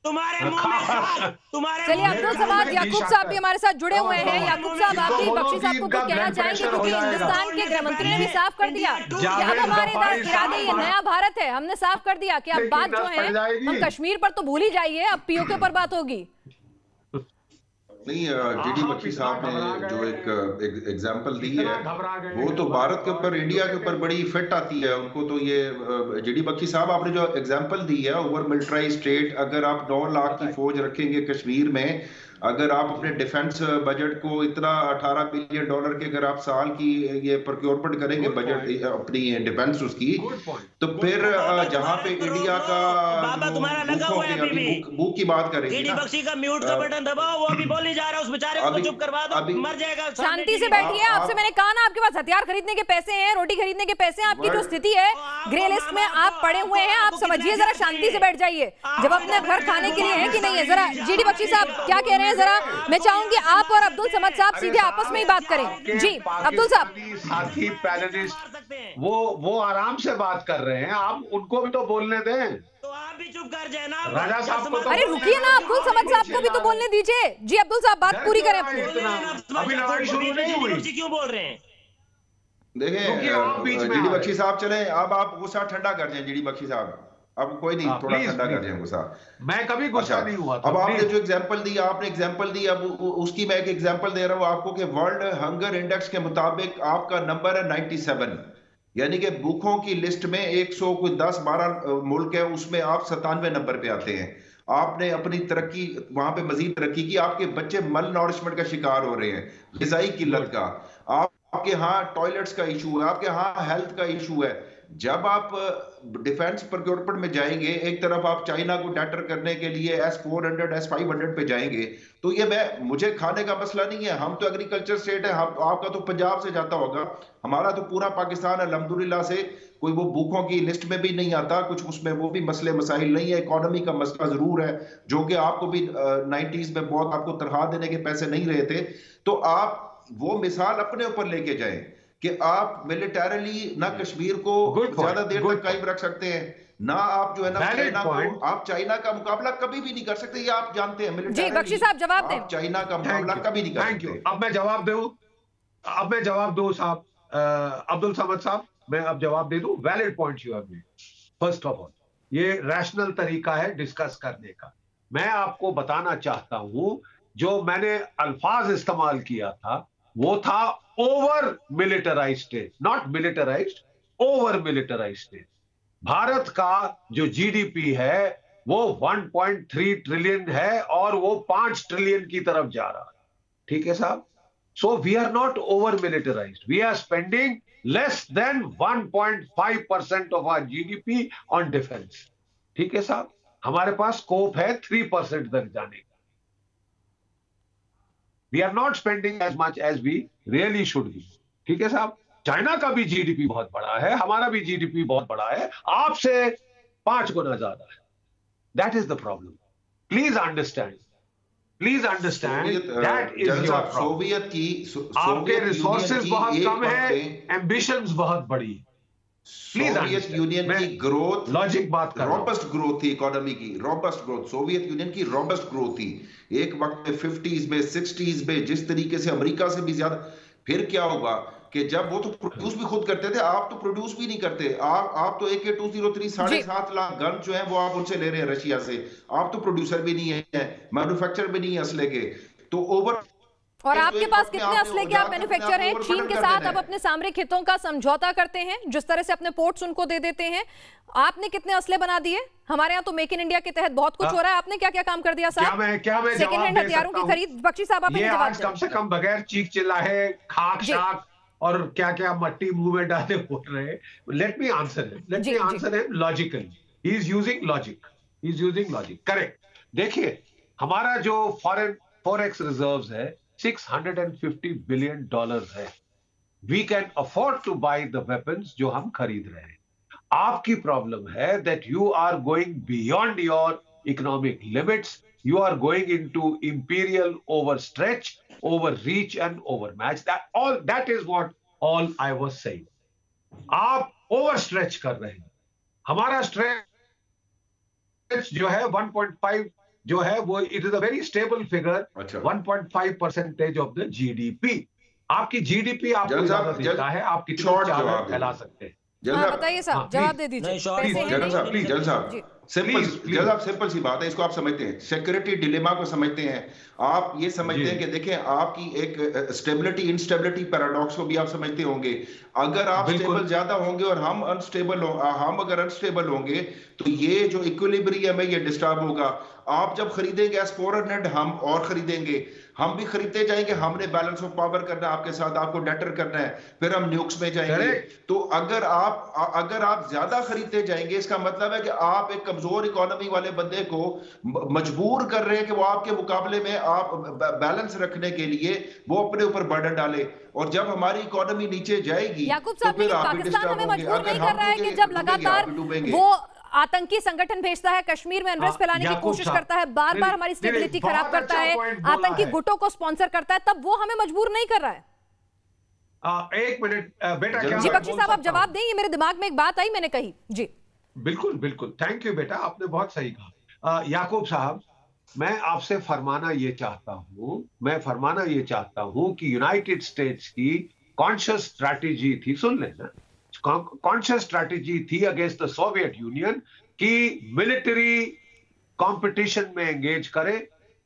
तुम्हारे मुंह में खाक, तुम्हारे
चलिए अब्दुल समाद याकूब साहब भी हमारे साथ जुड़े हुए हैं। याकूब साहब, आप भी बख्शी साहब को कुछ कहना चाहेंगे, क्योंकि हिंदुस्तान के गृह मंत्री ने भी साफ कर दिया कि अब हमारे इरादे ये नया भारत है। हमने साफ कर दिया कि अब बात जो है हम कश्मीर पर तो भूल ही जाइए, अब पीओके पर बात होगी।
नहीं, जीडी बख्शी साहब ने जो एक एग्जांपल दी है वो तो भारत के ऊपर, इंडिया के ऊपर बड़ी फिट आती है उनको। तो ये जीडी बख्शी साहब आपने जो एग्जांपल दी है, ओवर मिलिट्राइज स्टेट, अगर आप 9 लाख की फौज रखेंगे कश्मीर में, अगर आप अपने डिफेंस बजट को इतना $18 बिलियन के अगर आप साल की ये प्रोक्योरमेंट करेंगे बजट अपनी डिफेंस उसकी, तो फिर जहां पे इंडिया का भूख की बात करेंगे,
जीडी बख्शी का म्यूट का बटन दबाओ, वो अभी बोल नहीं जा रहा, उस बेचारे को चुप करवा दो, मर जाएगा।
शांति से बैठिए। आपसे मैंने कहा ना, आपके पास हथियार खरीदने के पैसे हैं, रोटी खरीदने के पैसे हैं, आपकी जो स्थिति है ग्रे लिस्ट में आप पड़े हुए हैं, आप समझिए, जरा शांति से बैठ जाइए। जब अपने घर खाने के लिए है कि नहीं है, जरा जीडी बख्शी साहब क्या कह रहे हैं, जरा मैं चाहूंगी आप और अब्दुल समद साहब सीधे आपस में ही बात करें। जी अब्दुल साहब।
साथी पैनलिस्ट वो आराम से बात कर रहे हैं, आप उनको भी तो बोलने दें।
तो आप भी चुप कर जाए ना
राजा साहब को।
अरे रुकिए ना, अब्दुल समद साहब को भी तो बोलने दीजिए। जी अब्दुल साहब, बात पूरी करें।
अभी लड़ाई शुरू नहीं हुई,
क्यों बोल रहे हैं?
देखें जीडी बख्शी साहब, चले अब आप गुस्सा ठंडा कर दें जीडी बख्शी साहब, अब कोई नहीं, थोड़ा ठंडा कर दें गुस्सा।
मैं कभी गुस्सा नहीं हुआ था।
अब आपने जो एग्जांपल दी, आपने एग्जांपल दी, अब उसकी मैं एक एग्जांपल दे रहा हूं आपको कि वर्ल्ड हंगर इंडेक्स के मुताबिक आपका नंबर है 97, यानी कि भूखों की लिस्ट में 110-12 मुल्क है, उसमें आप 97 नंबर पे आते हैं। आपने अपनी तरक्की वहां पे मजीद तरक्की की, आपके बच्चे मल नॉरिशमेंट का शिकार हो रहे हैं, ग़िज़ाई किल्लत का, आपके यहाँ टॉयलेट्स का इशू है, आपके यहाँ हेल्थ का इशू है। जब आप डिफेंस प्रोक्योरमेंट में जाएंगे, एक तरफ आप चाइना को डैटर करने के लिए S-400 S-500 पे जाएंगे, तो ये मुझे खाने का मसला नहीं है, हम तो एग्रीकल्चर स्टेट है, आपका तो पंजाब से जाता होगा, हमारा तो पूरा पाकिस्तान अल्हम्दुलिल्लाह से कोई वो भूखों की लिस्ट में भी नहीं आता, कुछ उसमें वो भी मसले मसाइल नहीं है। इकोनॉमी का मसला जरूर है, जो कि आपको भी 90s में बहुत आपको तनख्वाह देने के पैसे नहीं रहे थे। तो आप वो मिसाल अपने ऊपर लेके जाएं कि आप मिलिटरीली ना कश्मीर को ज्यादा देर तक कायम रख सकते हैं, ना आप जो है ना चाइना को, आप चाइना का मुकाबला कभी भी नहीं कर सकते, ये आप जानते हैं।
जी बख्शी साहब जवाब दें।
चाइना का मुकाबला कभी नहीं कर सकते।
अब मैं जवाब दूं साहब, अब्दुल समद साहब, मैं अब जवाब दे दूं। Valid point you have made. First of all, ये रैशनल तरीका है डिस्कस करने का। मैं आपको बताना चाहता हूं, जो मैंने अल्फाज इस्तेमाल किया था वो था over militarized state, not militarized, over militarized state. Bharat का जो जीडीपी है वो 1.3 ट्रिलियन है और वो 5 ट्रिलियन की तरफ जा रहा है। ठीक है साहब? So we are not over militarized, we are spending less than 1.5% of our GDP on defence. ठीक है साहब? हमारे पास स्कोप है 3% तक जाने का। We are not spending as much as we really should be. ठीक है साहब? चाइना का भी जीडीपी बहुत बड़ा है, हमारा भी जीडीपी बहुत बड़ा है, आपसे 5 गुना ज्यादा है। That is the problem. Please understand. Please understand that is your problem.
Soviet की
आपके रिसोर्सेज बहुत कम है, एम्बिशंस बहुत बड़ी है।
सोवियत यूनियन की ग्रोथ,
लॉजिक बात कर,
रॉबस्ट ग्रोथ थी इकोनॉमी की, रॉबस्ट ग्रोथ, सोवियत यूनियन की रॉबस्ट ग्रोथ थी एक वक्त में 50s में 60s में, जिस तरीके से अमेरिका से भी ज्यादा। फिर क्या होगा कि जब वो तो प्रोड्यूस भी खुद करते थे, आप तो प्रोड्यूस भी नहीं करते। आप तो AK-203 7.5 लाख गन जो है वो आप उनसे ले रहे हैं रशिया से, आप तो प्रोड्यूसर भी नहीं है, मैन्युफैक्चर भी नहीं है असले के। तो ओवर
और आपके पास कितने असले के आप मैन्युफैक्चर हैं? चीन के साथ आप अपने सामरिक हितों का समझौता करते हैं, जिस तरह से अपने पोर्ट्स उनको दे देते हैं। आपने कितने असले बना दिए? हमारे यहाँ तो मेक इन इंडिया के तहत बहुत कुछ हो रहा है, आपने क्या क्या काम कर दिया साहब? सेकेंड हैंड हथियारों की खरीद। बख्शी साहब आप
आज कम से कम बगैर चीख चिल्लाए, खाक शाक और क्या क्या मट्टी मुंह में डाले बोल रहे हैं। Let me answer him logically. He is using logic, correct. देखिए, हमारा जो फॉरेक्स रिजर्व्स है $650 बिलियन है। We can afford to buy the weapons जो हम खरीद रहे हैं। आपकी प्रॉब्लम है that you are going beyond your economic limits, you are going into imperial overstretch, overreach and overmatch. That is what all I was saying. आप overstretch कर रहे हैं. हमारा stretch जो है 1.5 जो है वो it is a very stable figure, 1.5% of the GDP. आपकी GDP आपको ज्यादा देता है, आप कितना चाहे फैला सकते हैं.
बताइए साहब, जवाब दे दीजिए.
सिंपल सी बात है, इसको आप समझते हैं, सिक्योरिटी डिलेमा को समझते हैं आप, ये समझते हैं कि देखें आपकी एक स्टेबिलिटी इंस्टेबिलिटी पैराडॉक्स को भी आप समझते होंगे. अगर आप स्टेबल ज्यादा होंगे और हम अगर अनस्टेबल होंगे तो ये जो इक्विलिब्रियम है ये डिस्टर्ब होगा. आप जब खरीदेंगे एज फॉरेन, हम और खरीदेंगे, हम भी खरीदते जाएंगे, हमने बैलेंस ऑफ पावर करना है आपके साथ, आपको डेटर करना है, फिर हम न्यूक्स में जाएंगे. तो अगर आप ज्यादा खरीदते जाएंगे, इसका मतलब है कि आप एक कमजोर इकोनॉमी वाले बंदे को मजबूर कर रहे हैं कि वो आपके मुकाबले में आप बैलेंस रखने के लिए वो अपने ऊपर बर्डन डाले. और जब हमारी इकोनॉमी नीचे जाएगी
याकूब साहब, पाकिस्तान हमें मजबूर नहीं कर रहा है कि जब लगातार वो आतंकी संगठन भेजता है, कश्मीर में अनरेस्ट फैलाने की कोशिश करता है, बार बार हमारी स्टेबिलिटी खराब करता है, आतंकी गुटों को स्पॉन्सर करता है, तब वो हमें मजबूर नहीं कर रहा है.
एक मिनट बेटा,
जी बख्शी साहब आप जवाब दें, ये मेरे दिमाग में एक बात आई, मैंने कही. जी
बिल्कुल बिल्कुल, थैंक यू बेटा, आपने बहुत सही कहा. याकूब साहब, मैं आपसे फरमाना ये चाहता हूं कि यूनाइटेड स्टेट्स की कॉन्शियस स्ट्रैटेजी थी, सुन लेना, कॉन्शियस स्ट्रैटेजी थी अगेंस्ट द सोवियत यूनियन कि मिलिट्री कंपटीशन में एंगेज करे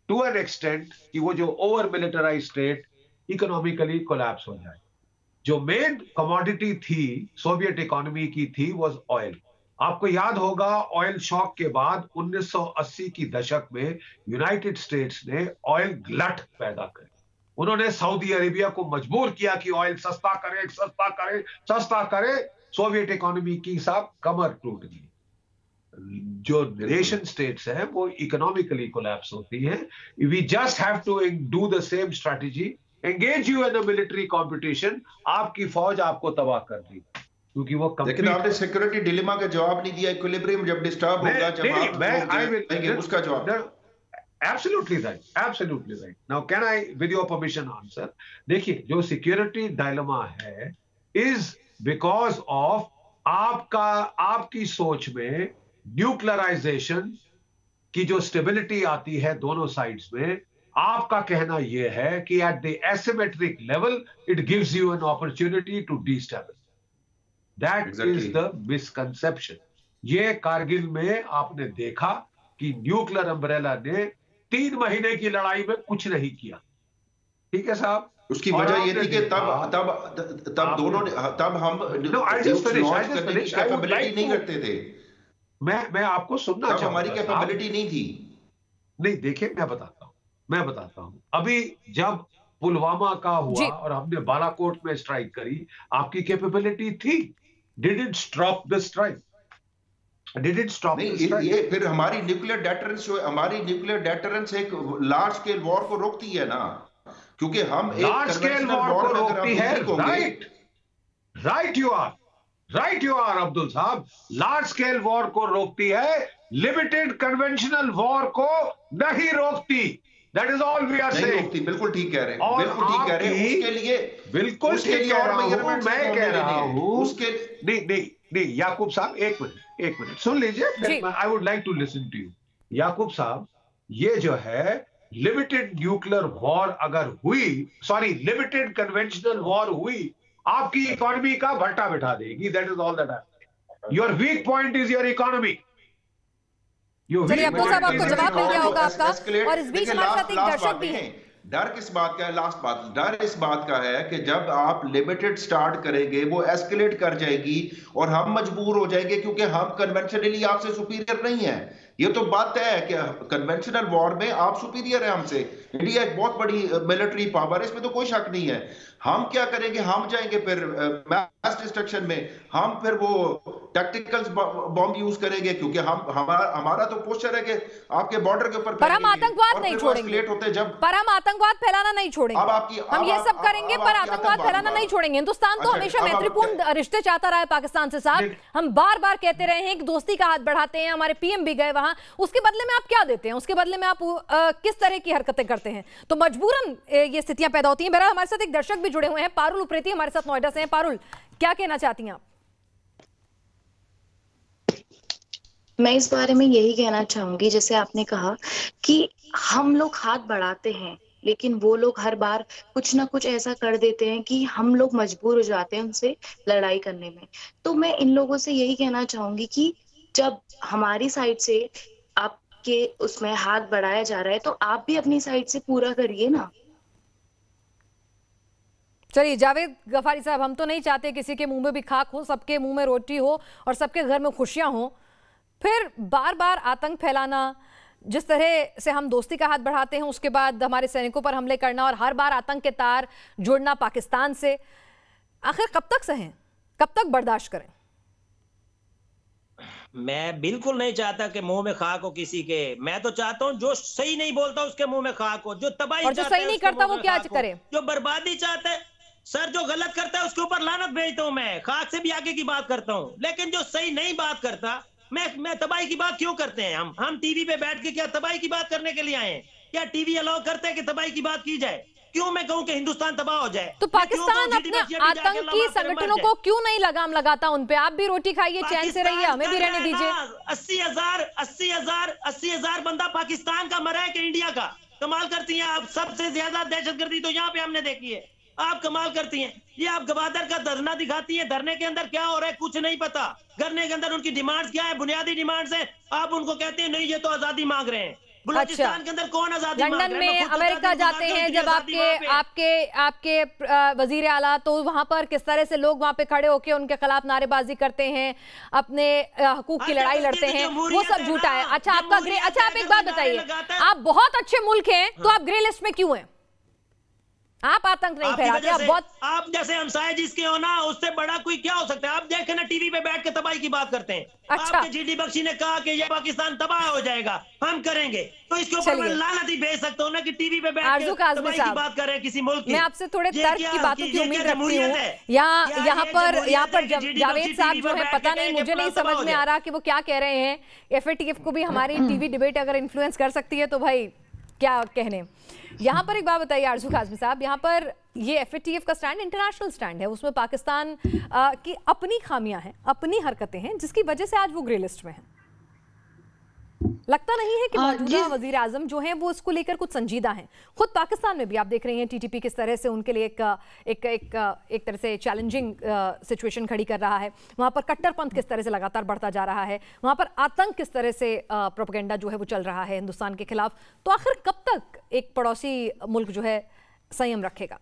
टू एन एक्सटेंट कि वो जो over militarise state economically collapse हो जाए. जो मेन कमोडिटी थी सोवियत इकोनॉमी की थी वाज ऑयल. आपको याद होगा ऑयल शॉक के बाद 1980 की दशक में यूनाइटेड स्टेट्स ने ऑयल ग्लट पैदा कर, उन्होंने सऊदी अरेबिया को मजबूर किया कि ऑयल सस्ता करे. सोवियत इकोनॉमी की साहब कमर टूट गई. जो नेशन स्टेट्स हैं वो इकोनॉमिकली कोलैप्स होती हैं. We just have to do the same strategy, engage you in the military competition. आपकी फौज आपको तबाह कर दी क्योंकि वो
लेकिन आपने सिक्योरिटी डिलेमा का जवाब नहीं दिया. इक्विलिब्रियम जब डिस्टर्ब होगा, जब उसका जवाब.
Absolutely right. Now, can I, with your permission, answer? देखिए, जो security dilemma है, is because of आपकी सोच में न्यूक्लियराइजेशन की जो स्टेबिलिटी आती है दोनों साइड्स में, आपका कहना यह है कि at the asymmetric level, it gives you an opportunity to destabilize. That is the misconception. ये कारगिल में आपने देखा कि न्यूक्लियर अम्ब्रेला ने 3 महीने की लड़ाई में कुछ नहीं किया. ठीक है साहब,
उसकी वजह ये थी कि तब दोनों ने, तब हम कैपेबिलिटी नहीं रखते थे.
मैं आपको सुनना चाहूंगा.
हमारी कैपेबिलिटी नहीं थी.
नहीं, देखिए मैं बताता हूं. अभी जब पुलवामा का हुआ और हमने बालाकोट में स्ट्राइक करी, आपकी कैपेबिलिटी थी. Did it stop the strike?
ये फिर हमारी न्यूक्लियर डेटरेंस एक लार्ज स्केल वॉर को रोकती है ना, क्योंकि हम एक
लार्ज स्केल वॉर को रोकती है. राइट यू आर अब्दुल साहब, लार्ज स्केल वॉर को रोकती है, लिमिटेड कन्वेंशनल वॉर को नहीं रोकती. That is all we are saying.
बिल्कुल ठीक कह रहे हैं. उसके लिए
बिल्कुल ठीक कह रहा हूं. मैं कह रहा हूं उसके नहीं याकूब साहब, एक मिनट सुन लीजिए. I would like to listen to you. याकूब साहब, ये जो है लिमिटेड न्यूक्लियर वॉर अगर हुई, लिमिटेड कन्वेंशनल वॉर हुई, आपकी इकोनॉमी का भट्टा बिठा देगी. That is all that happens. Your weak point is your economy.
चलिए अब्दुल साहब, आपको जवाब मिल गया होगा आपका. और इस बीच हमारे साथ एक दर्शक भी हैं.
डर किस बात का है? लास्ट बात, डर इस बात का है कि जब आप लिमिटेड स्टार्ट करेंगे वो एस्केलेट कर जाएगी और हम मजबूर हो जाएंगे, क्योंकि हम कन्वेंशनली आपसे सुपीरियर नहीं है. ये तो बात है कि कन्वेंशनल वॉर में आप सुपीरियर है हमसे. इंडिया एक बहुत बड़ी मिलिट्री पावर है, इसमें तो कोई शक नहीं है. हम क्या करेंगे? हम जाएंगे फिर मैस डिस्ट्रक्शन में, हम फिर वो टैक्टिकल बॉम्ब यूज करेंगे, क्योंकि हमारा तो पोस्चर है कि आपके बॉर्डर के ऊपर,
पर हम आतंकवाद नहीं छोड़ेंगे, पर हम आतंकवाद फैलाना नहीं छोड़ेंगे। हम ये सब करेंगे पर आतंकवाद फैलाना नहीं छोड़ेंगे। हिंदुस्तान तो हमेशा मैत्रीपूर्ण रिश्ते चाहता रहा है पाकिस्तान से साहब। हम बार बार कहते रहे हैं कि दोस्ती का हाथ बढ़ाते हैं, हमारे पीएम भी गए वहां, उसके बदले में आप क्या देते हैं, उसके बदले में आप किस तरह की हरकतें करते हैं? तो मजबूरन ये स्थितियां पैदा होती हैं। बहरहाल हमारे साथ एक दर्शक भी जुड़े हुए हैं, पारुल उप्रेती हमारे साथ नोएडा से हैं। पारुल, क्या कहना चाहती हैं आप?
मैं इस बारे में यही कहना चाहूंगी, जैसे आपने कहा कि हम लोग हाथ बढ़ाते हैं लेकिन वो लोग हर बार कुछ ना कुछ ऐसा कर देते हैं कि हम लोग मजबूर हो जाते हैं उनसे लड़ाई करने में। तो मैं इन लोगों से यही कहना चाहूंगी कि जब हमारी साइड से आपके उसमें हाथ बढ़ाया जा रहा है तो आप भी अपनी साइड से पूरा करिए ना।
चलिए जावेद गफारी साहब, हम तो नहीं चाहते किसी के मुंह में भी खाक हो, सबके मुंह में रोटी हो और सबके घर में खुशियां हो। फिर बार बार आतंक फैलाना, जिस तरह से हम दोस्ती का हाथ बढ़ाते हैं उसके बाद हमारे सैनिकों पर हमले करना और हर बार आतंक के तार जुड़ना पाकिस्तान से, आखिर कब तक सहें, कब तक बर्दाश्त करें?
मैं बिल्कुल नहीं चाहता कि मुंह में खाक हो किसी के। मैं तो चाहता हूं जो सही नहीं बोलता उसके मुंह में खाक हो, जो तबाही
और जो सही नहीं करता वो क्या करे,
जो बर्बादी चाहता है सर, जो गलत करता है उसके ऊपर लानत भेजता हूं मैं, खाक से भी आगे की बात करता हूं। लेकिन जो सही नहीं बात करता, मैं तबाही की बात क्यों करते हैं? हम टीवी पे बैठ के क्या तबाही की बात करने के लिए आए हैं? क्या टीवी अलाउ करते हैं कि तबाही की बात की जाए? क्यों मैं कहूं कि हिंदुस्तान तबाह हो जाए?
तो पाकिस्तान अपने आतंकी संगठनों को क्यों नहीं लगाम लगाता उन पे? आप भी रोटी खाइए, चैन से रहिए, हमें भी रहने दीजिए।
80,000 बंदा पाकिस्तान का मरा है कि इंडिया का? कमाल करती हैं आप। सबसे ज्यादा दहशतगर्दी तो यहाँ पे हमने देखी है। आप कमाल करती हैं। ये आप गवादर का धरना दिखाती हैं, धरने के अंदर क्या हो रहा है कुछ नहीं पता। धरने के अंदर उनकी डिमांड्स क्या है, बुनियादी डिमांड्स है, आप उनको कहते हैं नहीं ये तो आजादी मांग रहे हैं। बलूचिस्तान के अंदर कौन आजादी मांग रहा है?
लंदन में अमेरिका जाते हैं जब आपके वजीर आला, तो वहां पर किस तरह से लोग वहां पे खड़े होकर उनके खिलाफ नारेबाजी करते हैं, अपने हकूक की लड़ाई लड़ते हैं, वो सब झूठा है। अच्छा आप एक बात बताइए, आप बहुत अच्छे मुल्क हैं तो आप ग्रे लिस्ट में क्यों हैं? आप आतंक नहीं फैलाते,
आप जैसे हमसाए जिसके हो ना, उससे बड़ा कोई क्या हो सकता है? आप देखें ना, टीवी पे बैठ के तबाही की बात करते हैं।
अच्छा।
आपके जीडी बख्शी ने कहा कि ये पाकिस्तान तबाह हो जाएगा, हम करेंगे, तो इसके ऊपर मैं लानत ही भेज सकता हूँ ना कि टीवी पे बैठ के तबाही की बात कर रहे हैं किसी मुल्क की।
मैं आपसे थोड़े तर्क की बातों की उम्मीद रखती हूँ। यहाँ पर जावेद साहब जो है, पता नहीं, मुझे नहीं समझ में आ रहा कि वो क्या कह रहे हैं। FATF को भी हमारी टीवी डिबेट अगर इन्फ्लुएंस कर सकती है तो भाई क्या कहने। यहाँ पर एक बात बताइए आरजू काज़मी साहब, यहाँ पर ये FATF का स्टैंड इंटरनेशनल स्टैंड है, उसमें पाकिस्तान की अपनी खामियां हैं, अपनी हरकतें हैं, जिसकी वजह से आज वो ग्रे लिस्ट में है। लगता नहीं है कि मौजूदा वजीर आजम जो हैं वो इसको लेकर कुछ संजीदा हैं? खुद पाकिस्तान में भी आप देख रही हैं TTP किस तरह से उनके लिए एक तरह से चैलेंजिंग सिचुएशन खड़ी कर रहा है। वहाँ पर कट्टरपंथ किस तरह से लगातार बढ़ता जा रहा है, वहाँ पर आतंक किस तरह से प्रोपेगेंडा जो है वो चल रहा है हिंदुस्तान के खिलाफ। तो आखिर कब तक एक पड़ोसी मुल्क जो है संयम रखेगा?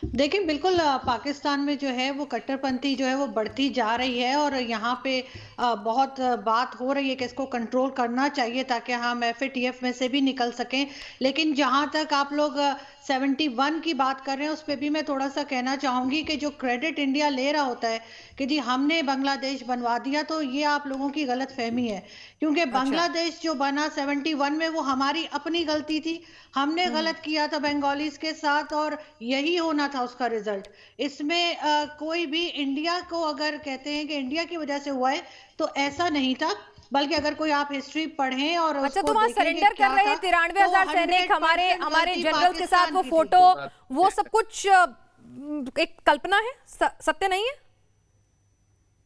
देखिए बिल्कुल पाकिस्तान में जो है वो कट्टरपंथी जो है वो बढ़ती जा रही है और यहाँ पे बहुत बात हो रही है कि इसको कंट्रोल करना चाहिए ताकि हम FATF में से भी निकल सकें। लेकिन जहाँ तक आप लोग 71 की बात कर रहे हैं उस पर भी मैं थोड़ा सा कहना चाहूँगी कि जो क्रेडिट इंडिया ले रहा होता है कि जी हमने बांग्लादेश बनवा दिया, तो ये आप लोगों की गलत फहमी है, क्योंकि बांग्लादेश जो बना 71 में वो हमारी अपनी गलती थी, हमने गलत किया था बंगालीज के साथ और यही होना था उसका रिजल्ट। इसमें कोई भी इंडिया को अगर कहते हैं कि इंडिया की वजह से हुआ है तो ऐसा नहीं था, बल्कि अगर कोई आप हिस्ट्री पढ़ें और
अच्छा तो वहाँ सरेंडर कर रहे हैं 93,000 सैनिक, हमारे जनरल के साथ वो फोटो, वो सब कुछ एक कल्पना है, सत्य नहीं है?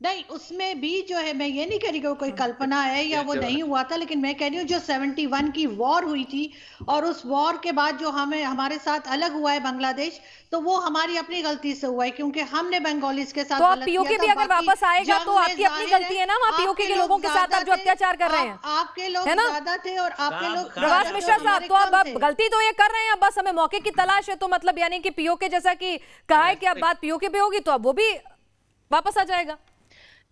नहीं, उसमें भी जो है, मैं ये नहीं कह रही कि कोई कल्पना है या वो नहीं हुआ था, लेकिन मैं कह रही हूँ जो 71 की वॉर हुई थी और उस वॉर के बाद जो हमारे साथ अलग हुआ है बांग्लादेश, तो वो हमारी अपनी गलती से हुआ है, क्योंकि हमने बंगालीज के साथ
तो आप POK भी अगर वापस आएगा तो आपकी अपनी गलती है ना, वहाँ POK के लोगों के साथ आप जो अत्याचार कर रहे हैं,
आपके लोग ज्यादा थे और आपके लोग।
प्रभाष मिश्रा साहब, तो अब गलती तो ये कर रहे हैं, अब बस हमें मौके की तलाश है, तो मतलब यानी कि POK जैसा कि कहा है कि अब बात POK पे होगी तो अब वो भी वापस आ जाएगा।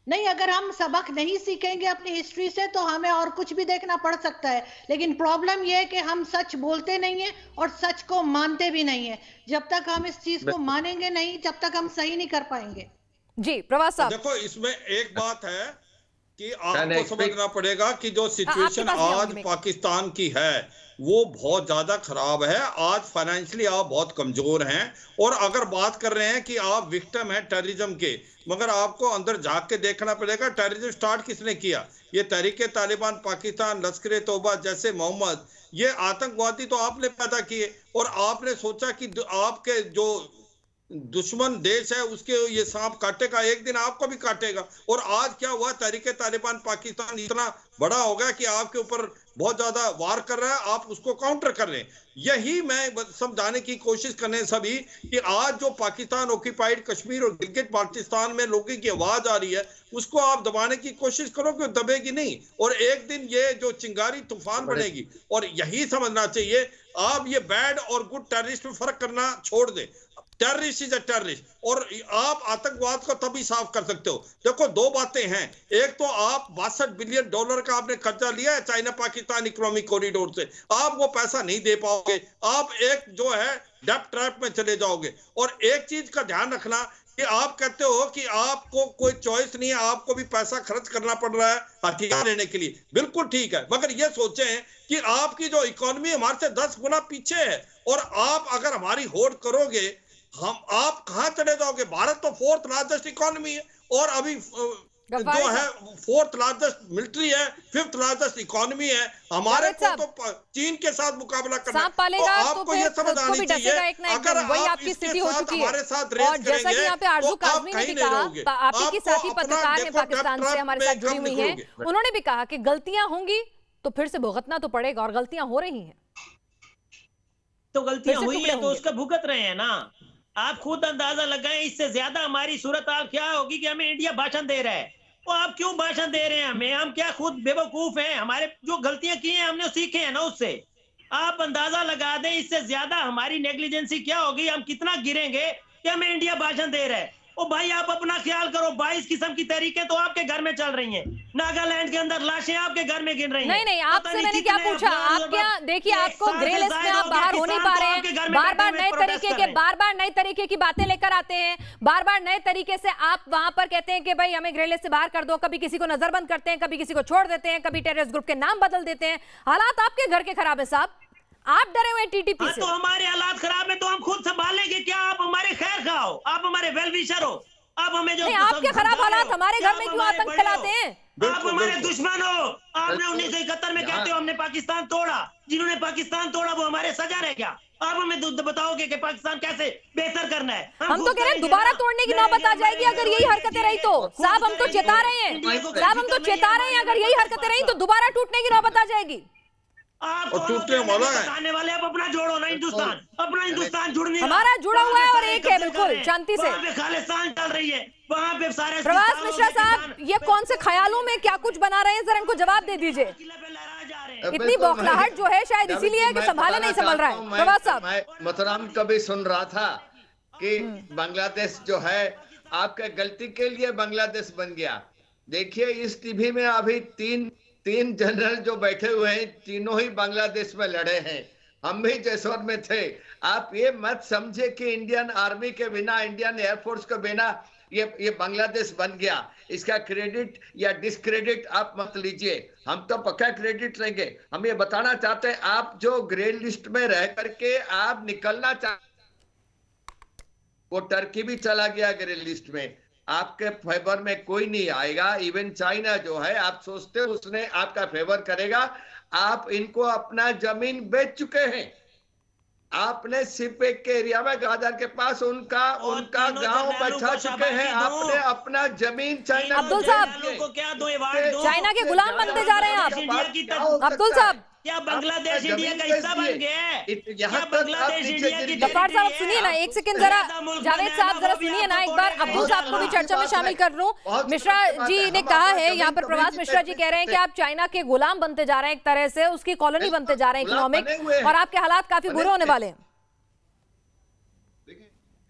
नहीं, अगर हम सबक नहीं सीखेंगे अपनी हिस्ट्री से तो हमें और कुछ भी देखना पड़ सकता है, लेकिन प्रॉब्लम यह है कि हम सच बोलते नहीं है और सच को मानते भी नहीं है। जब तक हम इस चीज को मानेंगे नहीं, जब तक हम सही नहीं कर पाएंगे।
जी प्रवास साहब,
देखो इसमें एक बात है कि आपको समझना पड़ेगा कि जो सिचुएशन आज पाकिस्तान की है वो बहुत ज्यादा खराब है। आज फाइनेंशियली आप बहुत कमजोर हैं, और अगर बात कर रहे हैं कि आप विक्टिम हैं टेररिज्म के, मगर आपको अंदर झांक के देखना पड़ेगा टेररिज्म स्टार्ट किसने किया। ये तहरीके तालिबान पाकिस्तान, लश्कर तौबा जैसे मोहम्मद, ये आतंकवादी तो आपने पैदा किए, और आपने सोचा कि आपके जो दुश्मन देश है उसके ये सांप काटेगा, एक दिन आपको भी काटेगा। और आज क्या हुआ, तहरीके तालिबान पाकिस्तान इतना बड़ा हो गया कि आपके ऊपर बहुत ज्यादा वार कर रहा है, आप उसको काउंटर कर रहे हैं। यही मैं समझाने की कोशिश करने सभी कि आज जो पाकिस्तान ऑक्यूपाइड कश्मीर और गिलगित बाल्टिस्तान में लोगों की आवाज आ रही है उसको आप दबाने की कोशिश करो कि दबेगी नहीं, और एक दिन ये जो चिंगारी तूफान बनेगी। और यही समझना चाहिए, आप ये बैड और गुड टेररिस्ट में फर्क करना छोड़ दें। टेररिस्ट इज अ टेररिस्ट, और आप आतंकवाद को तभी साफ कर सकते हो। देखो दो बातें हैं, एक तो आप $62 बिलियन का आपने कर्जा लिया है चाइना पाकिस्तान इकोनॉमिक कॉरिडोर से, आप वो पैसा नहीं दे पाओगे, आप एक जो है डेब्ट ट्रैप में चले जाओगे। और एक चीज का ध्यान रखना कि आप कहते हो कि आपको कोई चॉइस नहीं है, आपको भी पैसा खर्च करना पड़ रहा है हथियार लेने के लिए, बिल्कुल ठीक है, मगर ये सोचें कि आपकी जो इकोनॉमी हमारे से 10 गुना पीछे है, और आप अगर हमारी होड़ करोगे आप कहां चले जाओगे। भारत तो 4th लार्जेस्ट इकोनॉमी है, और अभी जो है 4th लार्जेस्ट मिलिट्री है, 5th लार्जेस्ट इकोनॉमी है, हमारे को तो चीन के साथ मुकाबला करना है। तो आपको ये समझ आनी चाहिए, अगर आप इसके साथ हमारे साथ रेस करेंगे तो आप कहीं नहीं रहोगे।
आपकी साथी पत्रकार ने पाकिस्तान से हमारे साथ जुड़ी हुई हैं, उन्होंने भी कहा कि गलतियां होंगी तो फिर से भुगतना तो पड़ेगा, और गलतियां हो रही हैं
तो गलतियां हुई है तो उसका भुगत रहे हैं ना। आप खुद अंदाजा लगाएं, इससे ज्यादा हमारी सूरत हाल क्या होगी कि हमें इंडिया भाषण दे रहा है। तो आप क्यों भाषण दे रहे हैं हमें, हम क्या खुद बेवकूफ हैं? हमारे जो गलतियां की हैं हमने सीखे हैं ना उससे। आप अंदाजा लगा दें इससे ज्यादा हमारी नेग्लिजेंसी क्या होगी, हम कितना गिरेंगे कि हमें इंडिया भाषण दे रहा है। ओ भाई आप अपना ख्याल करो, 22 किस्म की तहरीकें तो आपके घर में चल रही हैं, नागालैंड के अंदर लाशें आपके घर में गिन रही हैं।
नहीं आपसे मैंने क्या पूछा, आप क्या देखिए आपको ग्रे लिस्ट में आप बाहर हो नहीं पा रहे हैं, बार बार नए तरीके की बातें लेकर आते हैं, बार बार नए तरीके से आप वहां पर कहते हैं कि भाई हमें ग्रे लिस्ट से बाहर कर दो, कभी किसी को नजरबंद करते हैं, कभी किसी को छोड़ देते हैं, कभी टेररिस्ट ग्रुप के नाम बदल देते हैं। हालात आपके घर के खराब है साहब, आप डरे हुए टीटीपी से।
तो हमारे हालात खराब है तो हम खुद संभालेंगे क्या? आप हमारे खैर खाओ, आप हमारे वेल विशर हो, आप हमें जो
आपके खराब हालात हमारे घर में क्यों आतंक फैलाते हैं?
आप हमारे दुश्मन हो। आपने 1971 में कहते हो हमने पाकिस्तान तोड़ा, जिन्होंने पाकिस्तान तोड़ा वो हमारे सजा रहे क्या? आप हमें बताओगे कि पाकिस्तान कैसे बेहतर करना है?
हम तो कह रहे हैं दोबारा तोड़ने की नौबत आ जाएगी अगर यही हरकतें रही तो। साहब हम तो चेता रहे हैं, अगर यही हरकतें रही तो दोबारा टूटने की नौबत आ जाएगी।
आप टूटने वाला है, वाले आप अपना जोड़ो ना, हिंदुस्तान अपना हिंदुस्तान जुड़ने
हमारा जुड़ा हुआ है और एक है बिल्कुल शांति से।
वहाँ पे खालिस्तान चल रही है, वहाँ पे सारे।
प्रवास मिश्रा साहब ये कौन से ख्यालों में क्या कुछ बना रहे हैं, जरा इनको जबाब दे दीजिए। इतनी बौखलाहट जो है शायद इसीलिए कि संभाला नहीं संभल रहा है। प्रवास साहब
मैं मोहतरम कभी सुन रहा था कि बांग्लादेश जो है आपके गलती के लिए बांग्लादेश बन गया। देखिए इस टीवी में अभी तीन जनरल जो बैठे हुए हैं, तीनों ही बांग्लादेश में लड़े हैं, हम भी जैसलमेर में थे। आप ये मत समझे कि इंडियन आर्मी के बिना, इंडियन एयरफोर्स के बिना ये बांग्लादेश बन गया। इसका क्रेडिट या डिसक्रेडिट आप मत लीजिए, हम तो पक्का क्रेडिट लेंगे। हम ये बताना चाहते हैं आप जो ग्रे लिस्ट में रह करके आप निकलना चाहते, वो टर्की भी चला गया ग्रे लिस्ट में, आपके फेवर में कोई नहीं आएगा। इवन चाइना जो है आप सोचते हो उसने आपका फेवर करेगा। आप इनको अपना जमीन बेच चुके हैं, आपने सिपेक के एरिया में गाजर के पास उनका गांव बचा चुके हैं, आपने अपना जमीन चाइना।
अब्दुल साहब चाइना के गुलाम बनते जा रहे हैं आप। अब्दुल साहब
क्या बांग्लादेश इंडिया का हिस्सा बन गया है? क्या बांग्लादेश इंडिया की?
गफ्फार साहब सुनिए ना एक सेकंड, जरा जावेद साहब जरा सुनिए ना एक बार, अब्दुल साहब को भी चर्चा में शामिल कर लूं। मिश्रा जी ने कहा है यहाँ पर, प्रवास मिश्रा जी कह रहे हैं कि आप चाइना के गुलाम बनते जा रहे हैं, एक तरह से उसकी कॉलोनी बनते जा रहे हैं इकोनॉमिक, और आपके हालात काफी बुरे होने वाले हैं।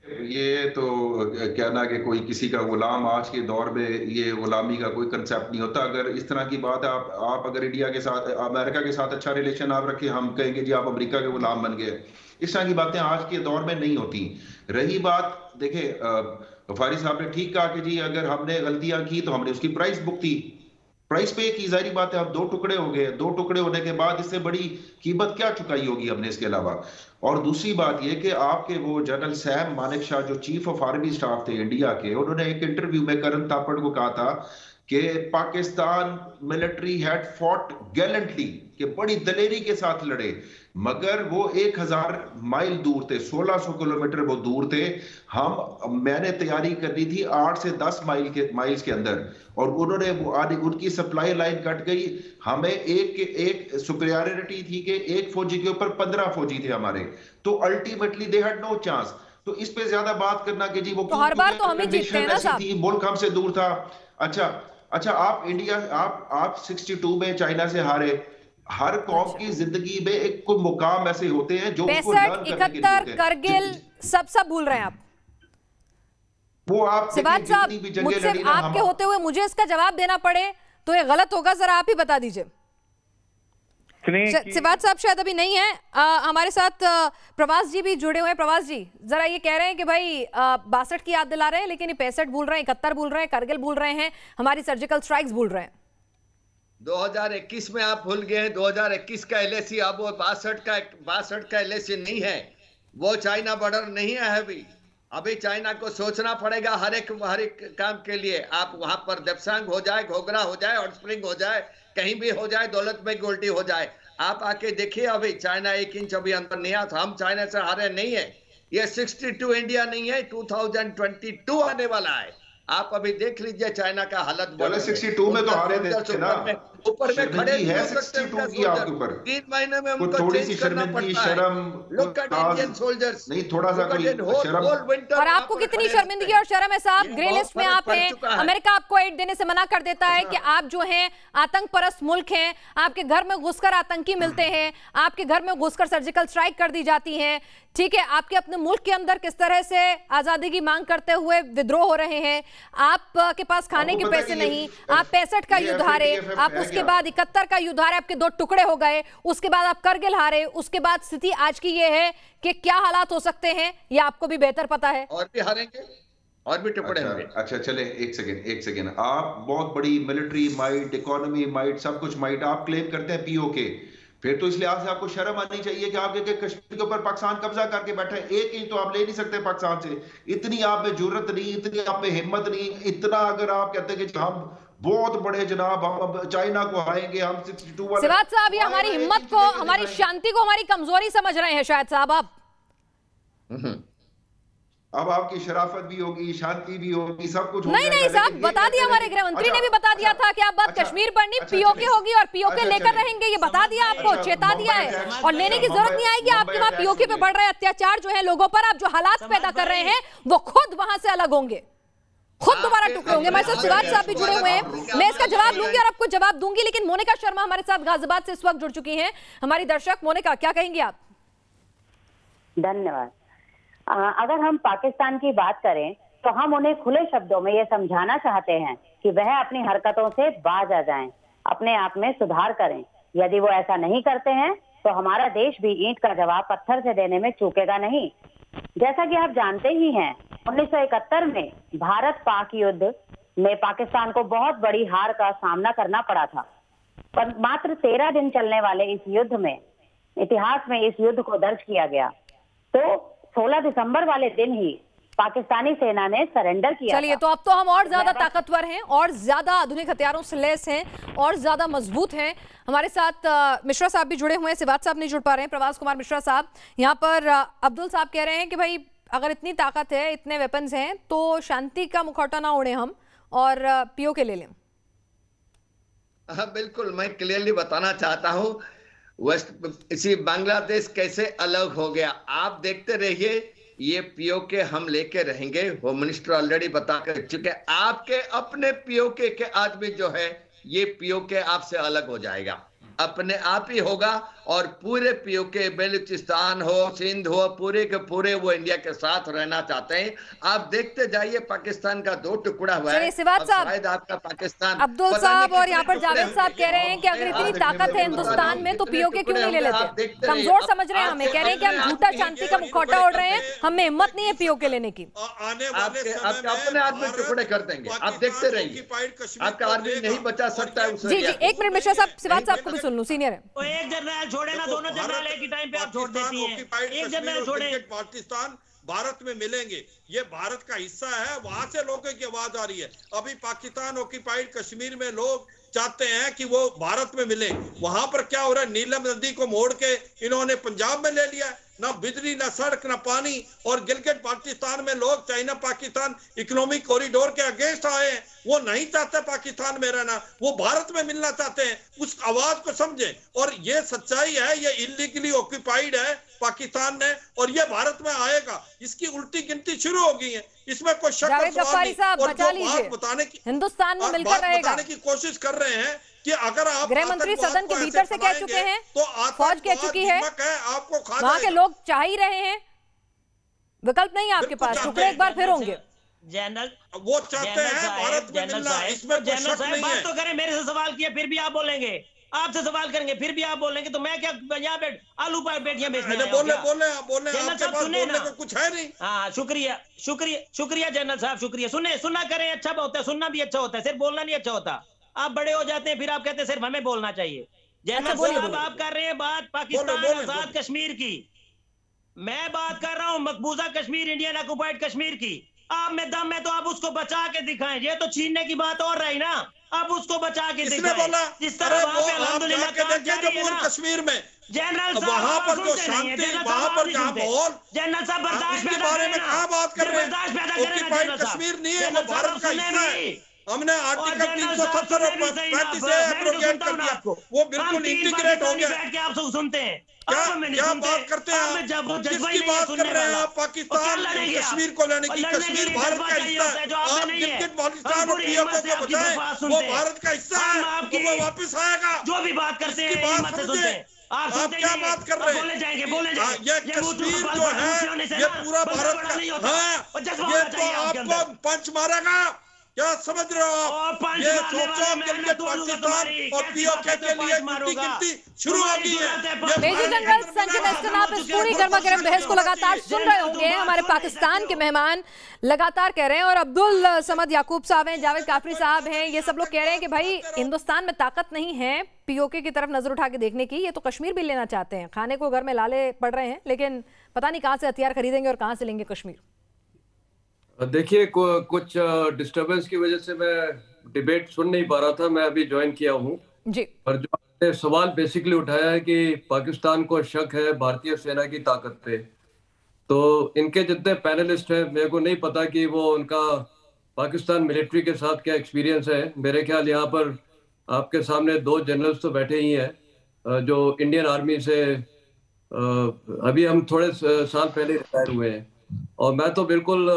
ये तो कहना कि कोई किसी का गुलाम, आज के दौर में ये गुलामी का कोई कंसेप्ट नहीं होता। अगर इस तरह की बात है, आप अगर इंडिया के साथ, अमेरिका के साथ अच्छा रिलेशन आप रखें, हम कहेंगे जी आप अमेरिका के गुलाम बन गए। इस तरह की बातें आज के दौर में नहीं होती। रही बात, देखें फारिस साहब ने ठीक कहा कि जी अगर हमने गलतियां की तो हमने उसकी प्राइस भुगती, प्राइस पे की, जाहिर बात है। अब 2 टुकड़े हो गए, 2 टुकड़े होने के बाद इससे बड़ी कीमत क्या चुकाई होगी हमने इसके अलावा। और दूसरी बात यह कि आपके वो जनरल सैम मानेकशॉ जो चीफ ऑफ आर्मी स्टाफ थे इंडिया के, उन्होंने एक इंटरव्यू में करण थापड़ को कहा था कि Pakistan military had fought gallantly, कि बड़ी दलेरी के साथ लड़े, मगर वो 1000 माइल दूर थे, 1600 किलोमीटर वो दूर थे। मैंने तैयारी करनी थी 8 से 10 माइल्स के अंदर, और उन्होंने उनकी सप्लाई लाइन कट गई। हमें एक सुपीरियरिटी थी कि एक फौजी के ऊपर 15 फौजी थे हमारे, तो ultimately they had no chance. तो इस पे ज्यादा बात करना कि जी वो
तो हर बार तो हम ही जीतते हैं ना साहब,
मुल्क हमसे दूर था। अच्छा आप इंडिया, आप 62 में चाइना से हारे। हर कौम की जिंदगी में एक कोई मुकाम ऐसे होते हैं जो
65, 71 करगिल सब भूल रहे हैं आप।
वो आप
सिवाज साहब, मुझसे आपके होते हुए मुझे इसका जवाब देना पड़े तो ये गलत होगा, जरा आप ही बता दीजिए। सिवाज साहब शायद अभी नहीं है, हमारे साथ प्रवास जी भी जुड़े हुए हैं। प्रवास जी जरा ये कह रहे हैं कि भाई 62 की याद दिला रहे हैं, लेकिन ये 65 भूल रहे हैं, 71 भूल रहे हैं, करगिल भूल रहे हैं, हमारी सर्जिकल स्ट्राइक्स भूल रहे हैं।
2021 में आप भूल गए हैं। 2021 का एलएसी अब वो 62 का एलएसी नहीं है, वो चाइना बॉर्डर नहीं है अभी चाइना को सोचना पड़ेगा हर एक काम के लिए। आप वहां पर देपसांग हो जाए, घोगरा हो जाए, हॉट स्प्रिंग हो जाए, कहीं भी हो जाए, दौलत में गोल्टी हो जाए, आप आके देखिए अभी चाइना 1 इंच अभी अंदर नहीं आता। हम चाइना से हारे नहीं है। ये 62 इंडिया नहीं है, 2022 आने वाला है। आप अभी देख लीजिए चाइना का हालत।
62 में तो हारे थे ना,
ऊपर में खड़े
है 62 की आपके ऊपर।
3 महीने में उनको
थोड़ी सी
चेंज करना
शर्मिंदगी,
पड़ता है।
शर्म,
लुक एट इंडियन सोल्जर्स,
नहीं थोड़ा सा कोई शर्म।
और आपको कितनी शर्मिंदगी और शर्म है साहब? ग्रे लिस्ट में आप हैं, अमेरिका आपको एड देने से मना कर देता है कि आप जो हैं आतंक परस्त मुल्क हैं, आपके घर में घुसकर आतंकी मिलते हैं, आपके घर में घुसकर सर्जिकल स्ट्राइक कर दी जाती है। ठीक है, आपके अपने मुल्क के अंदर किस तरह से आजादी की मांग करते हुए विद्रोह हो रहे हैं, आपके पास खाने के पैसे नहीं, आप 65 का युद्ध हारे, आप उसके बाद 71 का युद्ध हारे, आपके 2 टुकड़े हो गए, उसके बाद आप करगिल हारे, उसके बाद स्थिति आज की ये है कि क्या हालात हो सकते हैं ये आपको भी बेहतर पता है।
और भी हारेंगे और भी टुकड़े होंगे।
अच्छा चले, एक सेकेंड। आप बहुत बड़ी मिलिट्री माइट, इकोनॉमी माइट, सब कुछ माइट आप क्लेम करते हैं पीओके, फिर तो इस लिहाज से आपको शर्म आनी चाहिए कि आप कश्मीर के ऊपर पाकिस्तान कब्जा करके बैठे हैं। 1 इंच तो आप ले नहीं सकते पाकिस्तान से। इतनी आप में जुर्रत नहीं, इतनी आप में हिम्मत नहीं, इतना अगर आप कहते हैं कि हम बहुत बड़े जनाब, हम चाइना को हारेंगे, हम 62 वाले।
सिवाज साहब, ये हमारी हिम्मत को, हमारी शांति को हमारी कमजोरी समझ रहे हैं शायद साहब आप।
अब आपकी शराफत भी होगी, शांति भी होगी, सब कुछ
नहीं साहब, बता दिया हमारे गृह मंत्री ने भी बता दिया था कि आप बात कश्मीर पर नहीं, पीओके होगी और पीओके लेकर रहेंगे, ये बता दिया आपको, चेता दिया है, और लेने की जरूरत नहीं आएगी। आपके वहां पीओके पे बढ़ रहे अत्याचार जो है लोगों पर, आप जो हालात पैदा कर रहे हैं वो खुद वहां से अलग होंगे, खुद दोबारा टुकड़े होंगे। हमारे साथ सिवाज साहब भी जुड़े हुए हैं, मैं इसका जवाब लूंगी और आपको जवाब दूंगी, लेकिन मोनिका शर्मा हमारे साथ गाजियाबाद से इस वक्त जुड़ चुकी हैं, हमारी दर्शक। मोनिका, क्या कहेंगी आप?
धन्यवाद। अगर हम पाकिस्तान की बात करें तो हम उन्हें खुले शब्दों में ये समझाना चाहते हैं कि वह अपनी हरकतों से बाज आ जाएं, अपने आप में सुधार करें। यदि वो ऐसा नहीं करते हैं तो हमारा देश भी ईंट का जवाब पत्थर से देने में चूकेगा नहीं। जैसा कि आप जानते ही हैं, 1971 में भारत पाक युद्ध में पाकिस्तान को बहुत बड़ी हार का सामना करना पड़ा था, पर मात्र 13 दिन चलने वाले इस युद्ध में इतिहास में इस युद्ध को दर्ज किया गया। तो 16 दिसंबर वाले दिन ही पाकिस्तानी सेना ने सरेंडर किया।
चलिए, तो अब तो हम और ज्यादा ताकतवर हैं, और ज्यादा आधुनिक हथियारों से लैस हैं, और ज्यादा मजबूत हैं। हमारे साथ मिश्रा साहब भी जुड़े हुए हैं, सिवाज साहब नहीं जुड़ पा रहे हैं, प्रवास कुमार मिश्रा साहब। यहाँ पर अब्दुल साहब कह रहे हैं कि भाई अगर इतनी ताकत है, इतने वेपन्स हैं, तो शांति का मुखौटा ना ओढ़े हम और पीओके ले लें।
हाँ बिल्कुल, मैं क्लियरली बताना चाहता हूँ इसी बांग्लादेश कैसे अलग हो गया। आप देखते रहिए, ये पीओके हम लेके रहेंगे। होम मिनिस्टर ऑलरेडी बता कर चुके, आपके अपने पीओके के आदमी जो है, ये पीओके आपसे अलग हो जाएगा, अपने आप ही होगा। और पूरे पीओके, बलूचिस्तान हो, सिंध हो, पूरे के पूरे वो इंडिया के साथ रहना चाहते हैं। आप देखते जाइए, पाकिस्तान का 2 टुकड़ा हुआ है। शायद आपका पाकिस्तान,
अब्दुल साहब और यहाँ पर जावेद साहब कह रहे हैं कि अगर इतनी ताकत है हिंदुस्तान में तो पीओके क्यों नहीं ले लेते? कमजोर समझ रहे हैं हमें, कह रहे हैं कि हम झूठा शांति का मुखौटा ओढ़ रहे हैं, हमें हिम्मत नहीं है पीओके लेने की।
आपके अपने आदमी टुकड़े कर देंगे, आप देखते रहेंगे, आपका आर्मी नहीं बचा सकता है उस।
जी जी, 1 मिनट मिश्रा साहब, सिवाज साहब को भी सुन लूं, सीनियर है।
तो एक जनरल छोड़े ना, दोनों जनरल एक ही टाइम पे आप छोड़ देती हैं। एक जनरल छोड़े।
पाकिस्तान भारत में मिलेंगे, ये भारत का हिस्सा है, वहां से लोगों की आवाज आ रही है। अभी पाकिस्तान ऑक्यूपाइड कश्मीर में लोग चाहते हैं कि वो भारत में मिले। वहां पर क्या हो रहा है, नीलम नदी को मोड़ के इन्होंने पंजाब में ले लिया। ना बिजली, ना सड़क, ना पानी। और गिलगित बाल्टिस्तान में लोग चाइना पाकिस्तान इकोनॉमिक कॉरिडोर के अगेंस्ट आए हैं। वो नहीं चाहते पाकिस्तान में रहना, वो भारत में मिलना चाहते हैं। उस आवाज को समझें। और ये सच्चाई है, ये इलीगली ऑक्यूपाइड है पाकिस्तान ने, और ये भारत में आएगा। इसकी उल्टी गिनती शुरू हो गई है, इसमें कोई शक
बताने की हिंदुस्तान में मिलकर रहेगा
बताने की कोशिश कर रहे हैं कि अगर आप
गृह मंत्री सदन के भीतर से कह चुके हैं, तो फौज कह चुकी है,
आपको
वहाँ के लोग चाह ही रहे हैं, विकल्प नहीं है आपके पास, टुकड़े एक बार फिर होंगे।
जनरल
वो चाहते हैं भारत में मिलना, इसमें कोई शक नहीं है।
बात तो करें, मेरे से सवाल किया फिर भी आप बोलेंगे, आपसे सवाल करेंगे फिर भी आप बोलेंगे, तो मैं क्या यहाँ पे आलू पर बेटियां बेचने आया हूं?
बोले आपके पास बोलने को कुछ है नहीं।
हाँ, शुक्रिया शुक्रिया शुक्रिया जनरल साहब, शुक्रिया। सुना करें, अच्छा होता है, सुनना भी अच्छा होता है, सिर्फ बोलना नहीं अच्छा होता। आप बड़े हो जाते हैं, फिर आप कहते हैं सिर्फ हमें बोलना चाहिए। जनरल साहब, आप कर रहे हैं बात पाकिस्तान आजाद कश्मीर की, मैं बात कर रहा हूँ मकबूजा कश्मीर, इंडियन ऑक्युपाइड कश्मीर की। आप में दम है तो आप उसको बचा के दिखाएं। ये तो छीनने की बात और रही ना, आप उसको बचा के दिखाएं। जिस तरह वहां पे अल्हम्दुलिल्लाह काम जारी है ना
कश्मीर में,
जनरल साहब
वहां पर जो शांति, वहां पर जहां माहौल,
जनरल साहब बर्दाश्त
इसके बारे में कहाँ बात कर रहे हैं? ऑक्युपाइड कश्मीर नहीं है, वो भारत का हिस्सा है। हमने आर्टिकल 370 और 35 से एब्रोगेट कर दिया, वो बिल्कुल इंटीग्रेट हो गया।
आप सुनते हैं,
क्या बात करते हैं आप? किसकी बात कर रहे हैं आप? पाकिस्तान कश्मीर को लेने की, कश्मीर भारत का हिस्सा है। आप गिलगित बाल्टिस्तान और पीओके को बचाएं, वो भारत का हिस्सा है, वो वापस आएगा।
जो भी बात करते हैं
आप क्या बात कर रहे हैं? ये कश्मीर जो है, ये पूरा भारत का है। ये तो आपको पंच मारेगा, क्या समझ रहे हो आप? ये सोचो, गिलगित बाल्टिस्तान और पीओके के लिए गिनती शुरू हो गई है।
मेजर जनरल संजय नेस्टन, आप इस पूरी गर्मागर्म बहस को लगातार सुन रहे होंगे। हमारे पाकिस्तान के मेहमान लगातार कह रहे हैं, और अब्दुल समद याकूब साहब हैं, जावेद काफरी साहब हैं, ये सब लोग कह रहे हैं कि भाई हिंदुस्तान में ताकत नहीं है पीओके की तरफ नजर उठा के देखने की। ये तो कश्मीर भी लेना चाहते हैं, खाने को घर में लाले पड़ रहे हैं, लेकिन पता नहीं कहाँ से हथियार खरीदेंगे और कहाँ से लेंगे कश्मीर।
देखिए, कुछ डिस्टरबेंस की वजह से मैं डिबेट सुन नहीं पा रहा था, मैं अभी ज्वाइन किया हूँ
जी।
पर जो आपने सवाल बेसिकली उठाया है कि पाकिस्तान को शक है भारतीय सेना की ताकत पे, तो इनके जितने पैनलिस्ट हैं मेरे को नहीं पता कि वो उनका पाकिस्तान मिलिट्री के साथ क्या एक्सपीरियंस है। मेरे ख्याल यहाँ पर आपके सामने 2 जनरल्स तो बैठे ही हैं जो इंडियन आर्मी से अभी हम थोड़े साल पहले रिटायर हुए हैं, और मैं तो बिल्कुल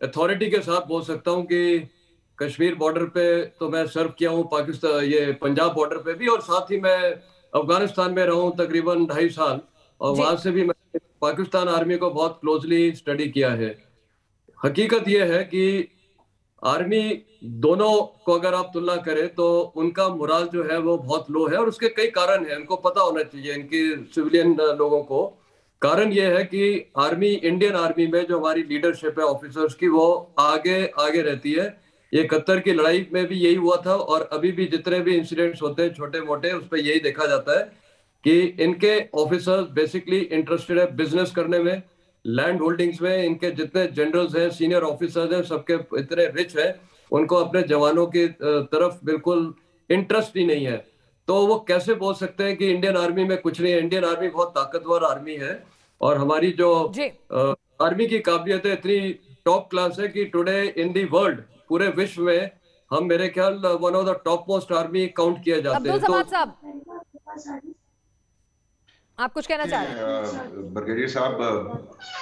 अथॉरिटी के साथ बोल सकता हूं कि कश्मीर बॉर्डर पे तो मैं सर्व किया हूं, पाकिस्तान ये पंजाब बॉर्डर पे भी, और साथ ही मैं अफगानिस्तान में रहा हूं तकरीबन 2.5 साल, और वहां से भी मैंने पाकिस्तान आर्मी को बहुत क्लोजली स्टडी किया है। हकीकत यह है कि आर्मी दोनों को अगर आप तुलना करें तो उनका मोराल जो है वो बहुत लो है, और उसके कई कारण हैं, उनको पता होना चाहिए इनकी सिविलियन लोगों को। कारण यह है कि आर्मी, इंडियन आर्मी में जो हमारी लीडरशिप है ऑफिसर्स की, वो आगे रहती है। ये 71 की लड़ाई में भी यही हुआ था, और अभी भी जितने भी इंसिडेंट्स होते हैं छोटे मोटे, उस पर यही देखा जाता है कि इनके ऑफिसर्स बेसिकली इंटरेस्टेड है बिजनेस करने में, लैंड होल्डिंग्स में। इनके जितने जनरल्स हैं, सीनियर ऑफिसर्स हैं, सबके इतने रिच हैं, उनको अपने जवानों की तरफ बिल्कुल इंटरेस्ट ही नहीं है। तो वो कैसे बोल सकते हैं कि इंडियन आर्मी में कुछ नहीं है? इंडियन आर्मी बहुत ताकतवर आर्मी है, और हमारी जो आर्मी की काबिलियत है इतनी टॉप क्लास है कि टुडे इन दी वर्ल्ड, पूरे विश्व में हम मेरे ख्याल one of the top most army count किया जाते हैं।
आप कुछ कहना चाह रहे हैं?
ब्रिगेडियर साहब,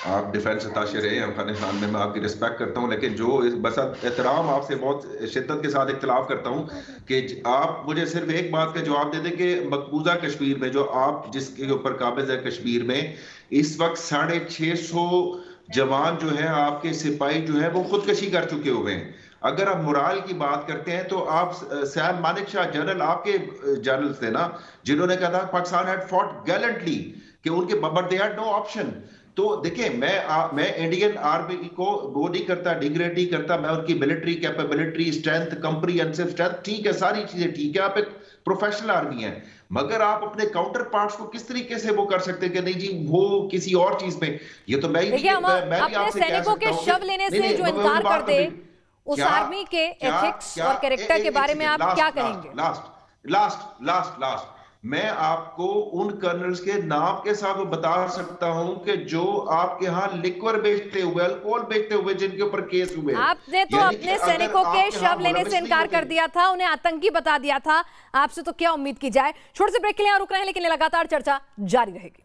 आप डिफेंस अताशे रहे हैं अफगानिस्तान में, मैं आपकी रिस्पेक्ट करता हूं, लेकिन जो बस एहतराम आपसे बहुत शिद्दत के साथ इख्तलाफ करता हूं कि आप मुझे सिर्फ एक बात का जवाब दे दें कि मकबूजा कश्मीर में जो आप जिसके ऊपर काबिज है कश्मीर में, इस वक्त 650 जवान जो है आपके सिपाही जो है वो खुदकशी कर चुके हुए हैं। अगर आप मोराल की बात करते हैं तो आप सैम मानिक शाह जनरल, आपके जनरल थे ना, जिन्होंने कहा था पाकिस्तान हैड फॉट गैलेंटली, कि उनके but they had no option. तो देखिए, मैं इंडियन आर्मी को वो नहीं करता, डिग्रेड नहीं करता, मैं उनकी military capability, strength, comprehensive strength, ठीक है, सारी चीजें ठीक है, आप एक प्रोफेशनल आर्मी है, मगर आप अपने काउंटर पार्ट्स को किस तरीके से वो कर सकते हैं कि नहीं जी वो किसी और चीज में, ये तो मैं ही
देखिए, अपने सैनिकों के शव लेने से जो इनकार कर दे, उस आर्मी के एथिक्स और कैरेक्टर के बारे में आप क्या कहेंगे? लास्ट
मैं आपको उन कर्नल्स के नाम के साथ बता सकता हूं कि जो आपके यहाँ लिक्वर बेचते हुए, अल्कोहल बेचते हुए, जिनके ऊपर केस हुए। आपने तो अपने
सैनिकों के शव लेने से इनकार कर दिया था, उन्हें आतंकी बता दिया था, आपसे तो क्या उम्मीद की जाए। छोटे से ब्रेक के लिए रुक रहे हैं, लेकिन लगातार चर्चा जारी रहेगी।